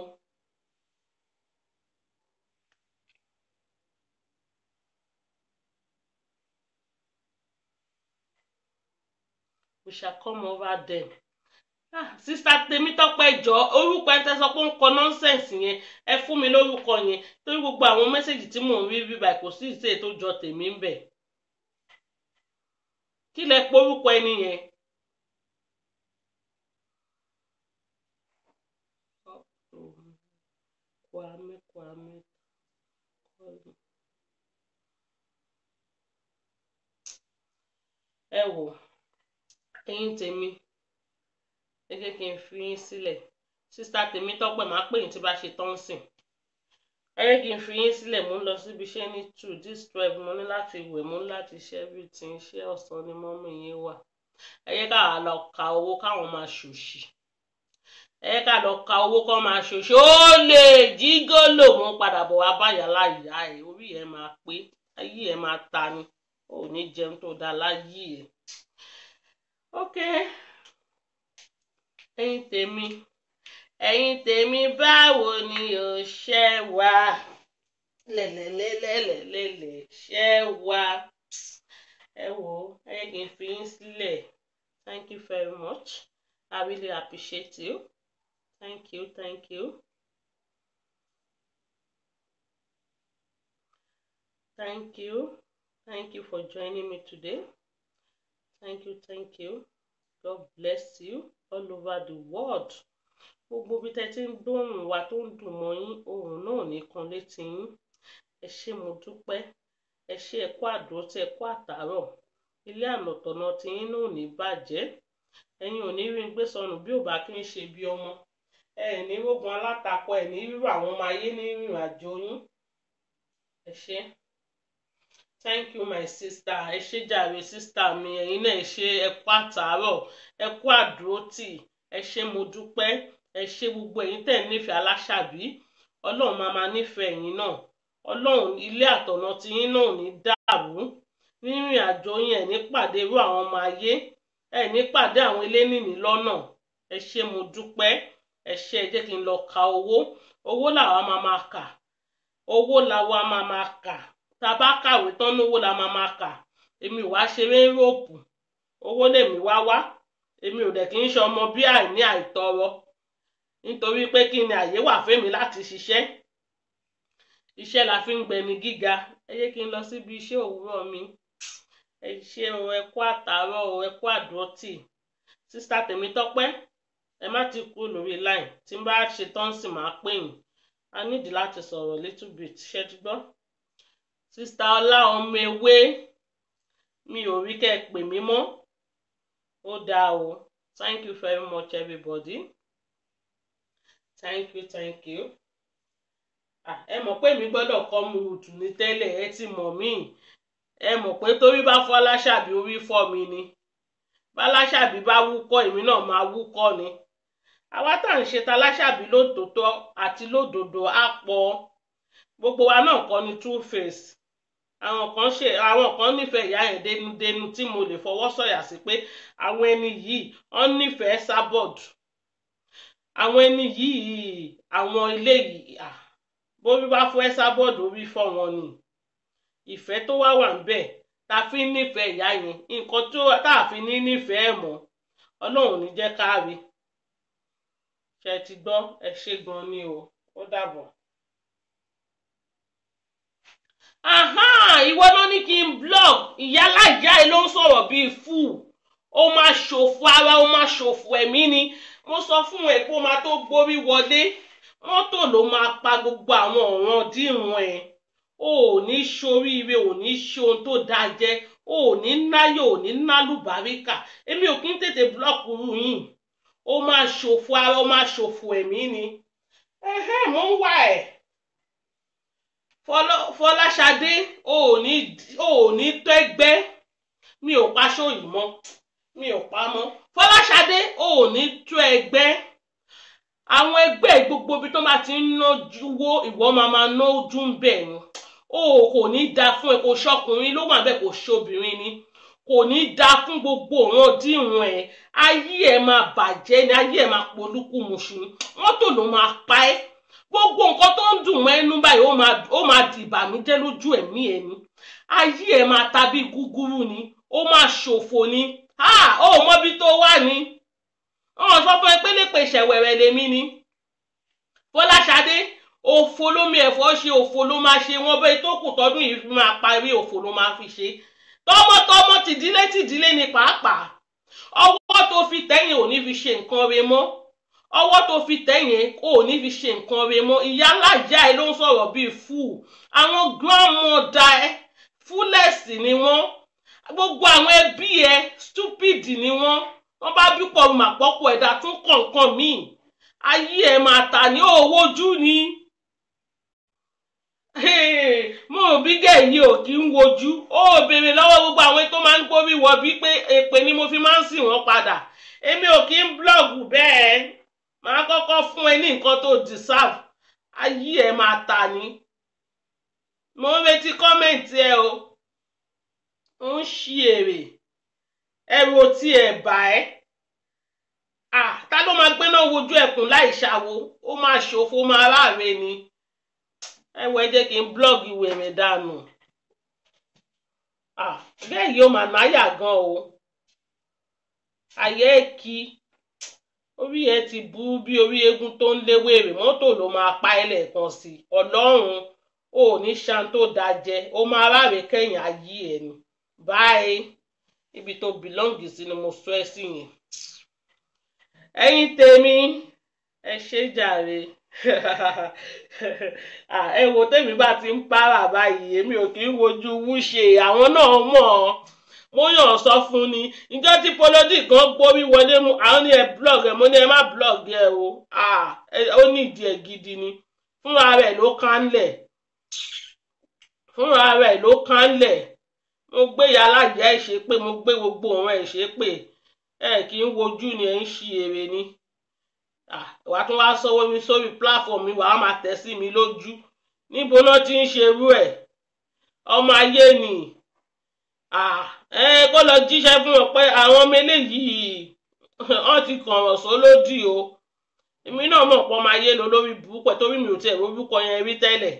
We shall come over them. Sísá tèmi tọ́pẹ́ jọ orúkọ ẹ tẹ́ sọ pé ń kọ nọ́nsẹ̀nsì yẹn ẹ fún mi lórúkọ yẹn torí gbogbo àwọn mẹ́sẹ̀gì tí mò ń rí bíbá kò sí ìṣe tó jọ tèmi ń bẹ̀. Kí lẹ porúkọ ẹni yẹn. Kwame ẹ wò ẹ̀yin tèmi ẹ jẹ́ kí n fi yín sílẹ̀ sísá tèmi tọ́pẹ́ máa pè yín tí bá ṣe tán sìn ẹ jẹ́ kí n fi yín sílẹ̀ mo ń lọ síbi iṣẹ́ ní 2 mo ní láti wẹ̀ mo ní láti ṣe everything iṣẹ́ ọ̀sán ni mọ́mí yín wà ẹ jẹ́ ká lọ ka owó káwọn máa ṣòṣì ẹ jẹ́ ká lọ ka owó kán máa ṣòṣì ó lè jígólò mú padà bọ̀ wá báyà láyà ẹ̀ orí ẹ̀ máa pé ayé ẹ̀ máa ta ni ò ní jẹun tó dáa láyé ẹ̀. Okay. ẹ̀yin tèmi báwo ni ò ṣe wá lẹ̀lẹ̀lẹ̀lẹ̀lẹ̀lẹ̀ ṣe wá ẹ wò ẹ kì í fi yín sílẹ̀ Thank you very much. I really appreciate you. Thank you. Thank you. Thank you. Thank you for joining me today. Thank you. Thank you. God bless you all over the world. Gbogbo bí tẹ́ ti ń gbóhùn wa tó ń dùn mọ́ yín, ohùn náà nìkan létí yín. Ẹ ṣé mo dúpẹ́. Ẹ ṣé ẹ kú àdúrótì, ẹ kú àtàárọ̀. Ilé ànàtọ̀nà tí yín náà ò ní bàjẹ́. Ẹ̀yin ò ní rí gbé sọnù bí ò bá kí ń ṣe bí ọmọ. Ẹ ní rógun alátakò, ẹ ní rírú àwọn ọmọ ayé ní ìrìn àjò yín. Ẹ ṣé. Thank you my sister. Ẹ ṣé jàre sister mi. Ẹ̀yin náà ẹ ṣé ẹ kú àtàárọ̀, ẹ kú àdúrótì. Ẹ ṣé mo dúpẹ́. Ẹ ṣé gbogbo ẹ̀yin tẹ́ nífẹ̀ẹ́ Aláṣàbí. Ọlọ́run máa nífẹ̀ẹ́ yín náà. Ọlọ́run ilé àtọ̀nà tí yín náà ò ní dàrú. Nírìn àjò yín ẹ ní pàdé irú àwọn ọmọ ayé. Ẹ ní pàdé àwọn elénìní lọ́nà. Ẹ ṣé mo dúpẹ́. Ẹ ṣé ẹ jẹ́ kí n lọ ka owó. Owó làwa máa kà. Owó làwa máa kà. Tá bá kàwé tán ní owó la máa kà. Èmi ò wá ṣeré Yúróòpù. Owó lèmi wá. Èmi ò dẹ̀ kí ń ṣe ọmọ bí àìní àìtọrọ. Nítorí pé kí ni àyè wà fẹ́mi láti ṣiṣẹ́. Iṣẹ́ la fi ń gbẹni gíga. Ẹ jẹ́ kí n lọ síbi iṣẹ́ òwúrọ̀ mi. Ẹ ṣé o, ẹ kú àtàárọ̀ o, ẹ kú àdúrótì. Sísá Tèmítọ́pẹ́, ẹ má ti kú lórí line. Tí n bá ṣe tán sì máa pè yín. A nídìí láti sọ̀rọ̀ little bit. Ṣé ti gbọ́? Sísá Ọlá ọmọ ewé, mi ò rí kẹ́ ẹ pè mí mọ́. Ó dáa o. Thank you very much everybody. Thank you. Thank you. Ẹ mọ̀ pé mi gbọ́dọ̀ kọ́ mu rùtù ní tẹ́lẹ̀, ẹ ti mọ̀ mí. Ẹ mọ̀ pé torí bá fọ́ Aláṣàbí orí fọ́ mi ni. Bá Aláṣàbí bá wúkọ́ èmi náà máa wúkọ́ ni. Àwa tá ń ṣe ta Aláṣàbí lótòótọ́ àti lódodo á pọ̀. Gbogbo wa náà kọ́ ni two face. Àwọn kan nífẹ̀ẹ́ ìyá yẹn dénúdénú tí mo lè fọwọ́ sọ̀yà sí pé àwọn ẹni yìí wọ́n nífẹ̀ẹ́ Sábọ̀d. Àwọn ẹni yìí àwọn ilé yìí bórí bá fọ́ Sábọ̀d orí fọ́ wọn ni. Ìfẹ́ tó wà ńbẹ̀ tá fi nífẹ̀ẹ́ ìyá yẹn, nǹkan tó tá fi ní nífẹ̀ẹ́ mọ́ Ọlọ́run ní jẹ́ ká rí. Ṣé ti gbọ́? Ẹ ṣé gan ni o. Ó dàbọ̀. Ìwọ ló ní kí n blog. Ìyáláyá ẹ ló ń sọ̀rọ̀ bíi fúù. Ó máa ṣòfò ara, ó máa ṣòfò ẹ̀mí ni. Mo sọ fún ẹ pé ó máa tó gbórí wọlé. Mọ́tò ló máa pa gbogbo àwọn ọ̀ràn dírun ẹ̀. O ò ní ṣoríire, ò ní ṣe ohun tó dáa jẹ. O ò ní náyọ̀, ò ní nálùbáríkà. Èmi ò kí ń tètè blọ́ọ̀kù rú yín. Ó máa ṣòfò ara, ó máa ṣòfò ẹ̀mí ni. Mo ń wá ẹ̀. Fọláṣadé, o ò ní tẹ́gbẹ́. Mi ò pa ṣó yìí mọ́. Mi ò pa mọ́. Fọláṣadé, o ò ní tó ẹgbẹ́. Àwọn ẹgbẹ́ gbogbo bí tó bá ti ń nájú wó ìwọ máa nájú ń bẹ̀ ni. O kò ní da fún ẹ, kò ṣọkùnrin ló wà bẹ́ẹ̀, kò ṣobìnrin ni. Kò ní da fún gbogbo òun dírun ẹ̀. Ayé ẹ̀ máa bàjẹ́ ni, ayé ẹ̀ máa polúkú muṣu ni. Mọ́tò ló máa pa ẹ́. Gbogbo nǹkan tó ń dùn mọ́ ẹnu báyìí ó máa di ìbànújẹ́ lójú ẹ̀mí ẹ̀ ni. Ayé ẹ̀ máa ta bí gúgúrú ni. Ó máa ṣòfò ni. Ó mọbi tó wà ní. Wọ́n sọ fún ẹ pé lépè ṣẹ̀wẹ̀rẹ̀ lèmi ni. Fọláṣadé, òfò lómi ẹ̀fọ́ ṣe, òfò ló máa ṣe. Wọ́n bẹ́ẹ̀ tó kù tọdún yìí máa parí, òfò ló máa fi ṣe. Tọmọtọmọ tìdílé ni pàápàá. Ọwọ́ tó fi tẹ̀yìn ò ní fi ṣe nǹkan rẹ̀ mọ́. Ọwọ́ tó fi tẹ̀yìn ò ní fi ṣe nǹkan rẹ̀ mọ́. Ìyáláyá ẹ ló ń sọ̀rọ̀ bíi fúù. Àwọn grandmother ẹ fúlẹ̀sì ni wọ́n. Gbogbo àwọn ẹbí ẹ stupid ni wọ́n. Wọ́n bá bí pọ̀ màpọ́pọ̀ ẹ̀dá tún kọ̀ọ̀kan míì. Ayé ẹ̀ máa ta ní òwojú ni. Mo ò bí gẹ̀ẹ́yì ò kí ń wojú. Ó béèrè lọ́wọ́ gbogbo àwọn tó máa ń gbórí wọ bí pé èpè ni mo fi máa ń sìn wọ́n padà. Èmi ò kí ń blọ́ọ̀gù bẹ́ẹ̀. Màá kọ́kọ́ fún ẹ ní nǹkan tó deserve. Ayé ẹ̀ máa ta ni. Mo ń retí kọ́mẹ̀ntì ẹ o. Ó ń ṣí èrè. Ẹrù ò tí ẹ̀ bà ẹ́. Ta ló máa gbéná wojú ẹkùn láì ṣàwo? Ó máa ṣòfò, máa ráre ni. Ẹ jẹ́ kí n blọ́ọ̀gì wèrè dànù. Bẹ́ẹ̀ yóò máa náyà gan o. ayé kí orí ẹ ti bú bí orí eégún tó ń léwèrè mọ́tò ló máa pa ẹ́ lẹ́ẹ̀kan sí ọlọ́run ò ní ṣan tó dájẹ ó máa ráre kẹ́yìn ayé ẹ̀ ni báyìí ibi tó bìlọ́ǹgì sí ni mo sọ ẹ́ sí yẹn ẹ̀yin tèmi ẹ ṣé jàre ẹ wo tèmi bá ti ń para báyìí èmi ò kì í wojú wúṣe àwọn náà mọ̀ ọ́ mo yàn sọ fún ni ìjọ tí polódì kan gbórí wọlé mu àwọn ní ẹ blog ẹ mo ní ẹ má blog ẹ o ó ní ìdí ẹ gidi ni fúnra rẹ̀ ló kánlẹ̀ mo gbé yàlájà ẹ ṣe pé mo gbé gbogbo òun ẹ ṣe pé ẹ kì í wojú ni ẹ ń ṣi èrè ni wàá tún wá sọwọ́ mi sórí platform mi wàá máa tẹ̀ sí mi lójú níbo náà ti ń ṣerú ẹ̀ ọmọ ayé ni kó lọ jíṣẹ́ fún wọn pé àwọn ọmọ eléyìí wọ́n ti kànràn sólódì o èmi náà mọ̀ pé ọmọ ayé lọ lórí burúkú torí mi ò tiẹ̀ lórúkọ yẹn rí tẹ́lẹ̀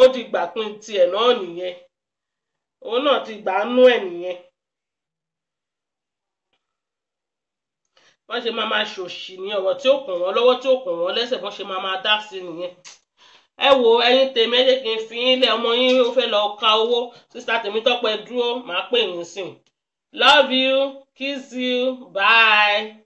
ó ti gbà pín tiẹ̀ náà nìyẹn òun náà ti gbà nú ẹ̀ nìyẹn wọ́n ṣe máa ṣòṣì ní ọ̀rọ̀ tí ó kàn wọ́n lọ́wọ́ tí ó kàn wọ́n lẹ́sẹ̀ wọ́n ṣe máa dá sí nìyẹn ẹ wo ẹ̀yin tèmi ẹ jẹ́ kí n fi yín lẹ̀ ọmọ yín ó fẹ́ lọ ka owó sísá Tèmítọ́pẹ́ dúró màá pè yín sìn love you kiss you bye.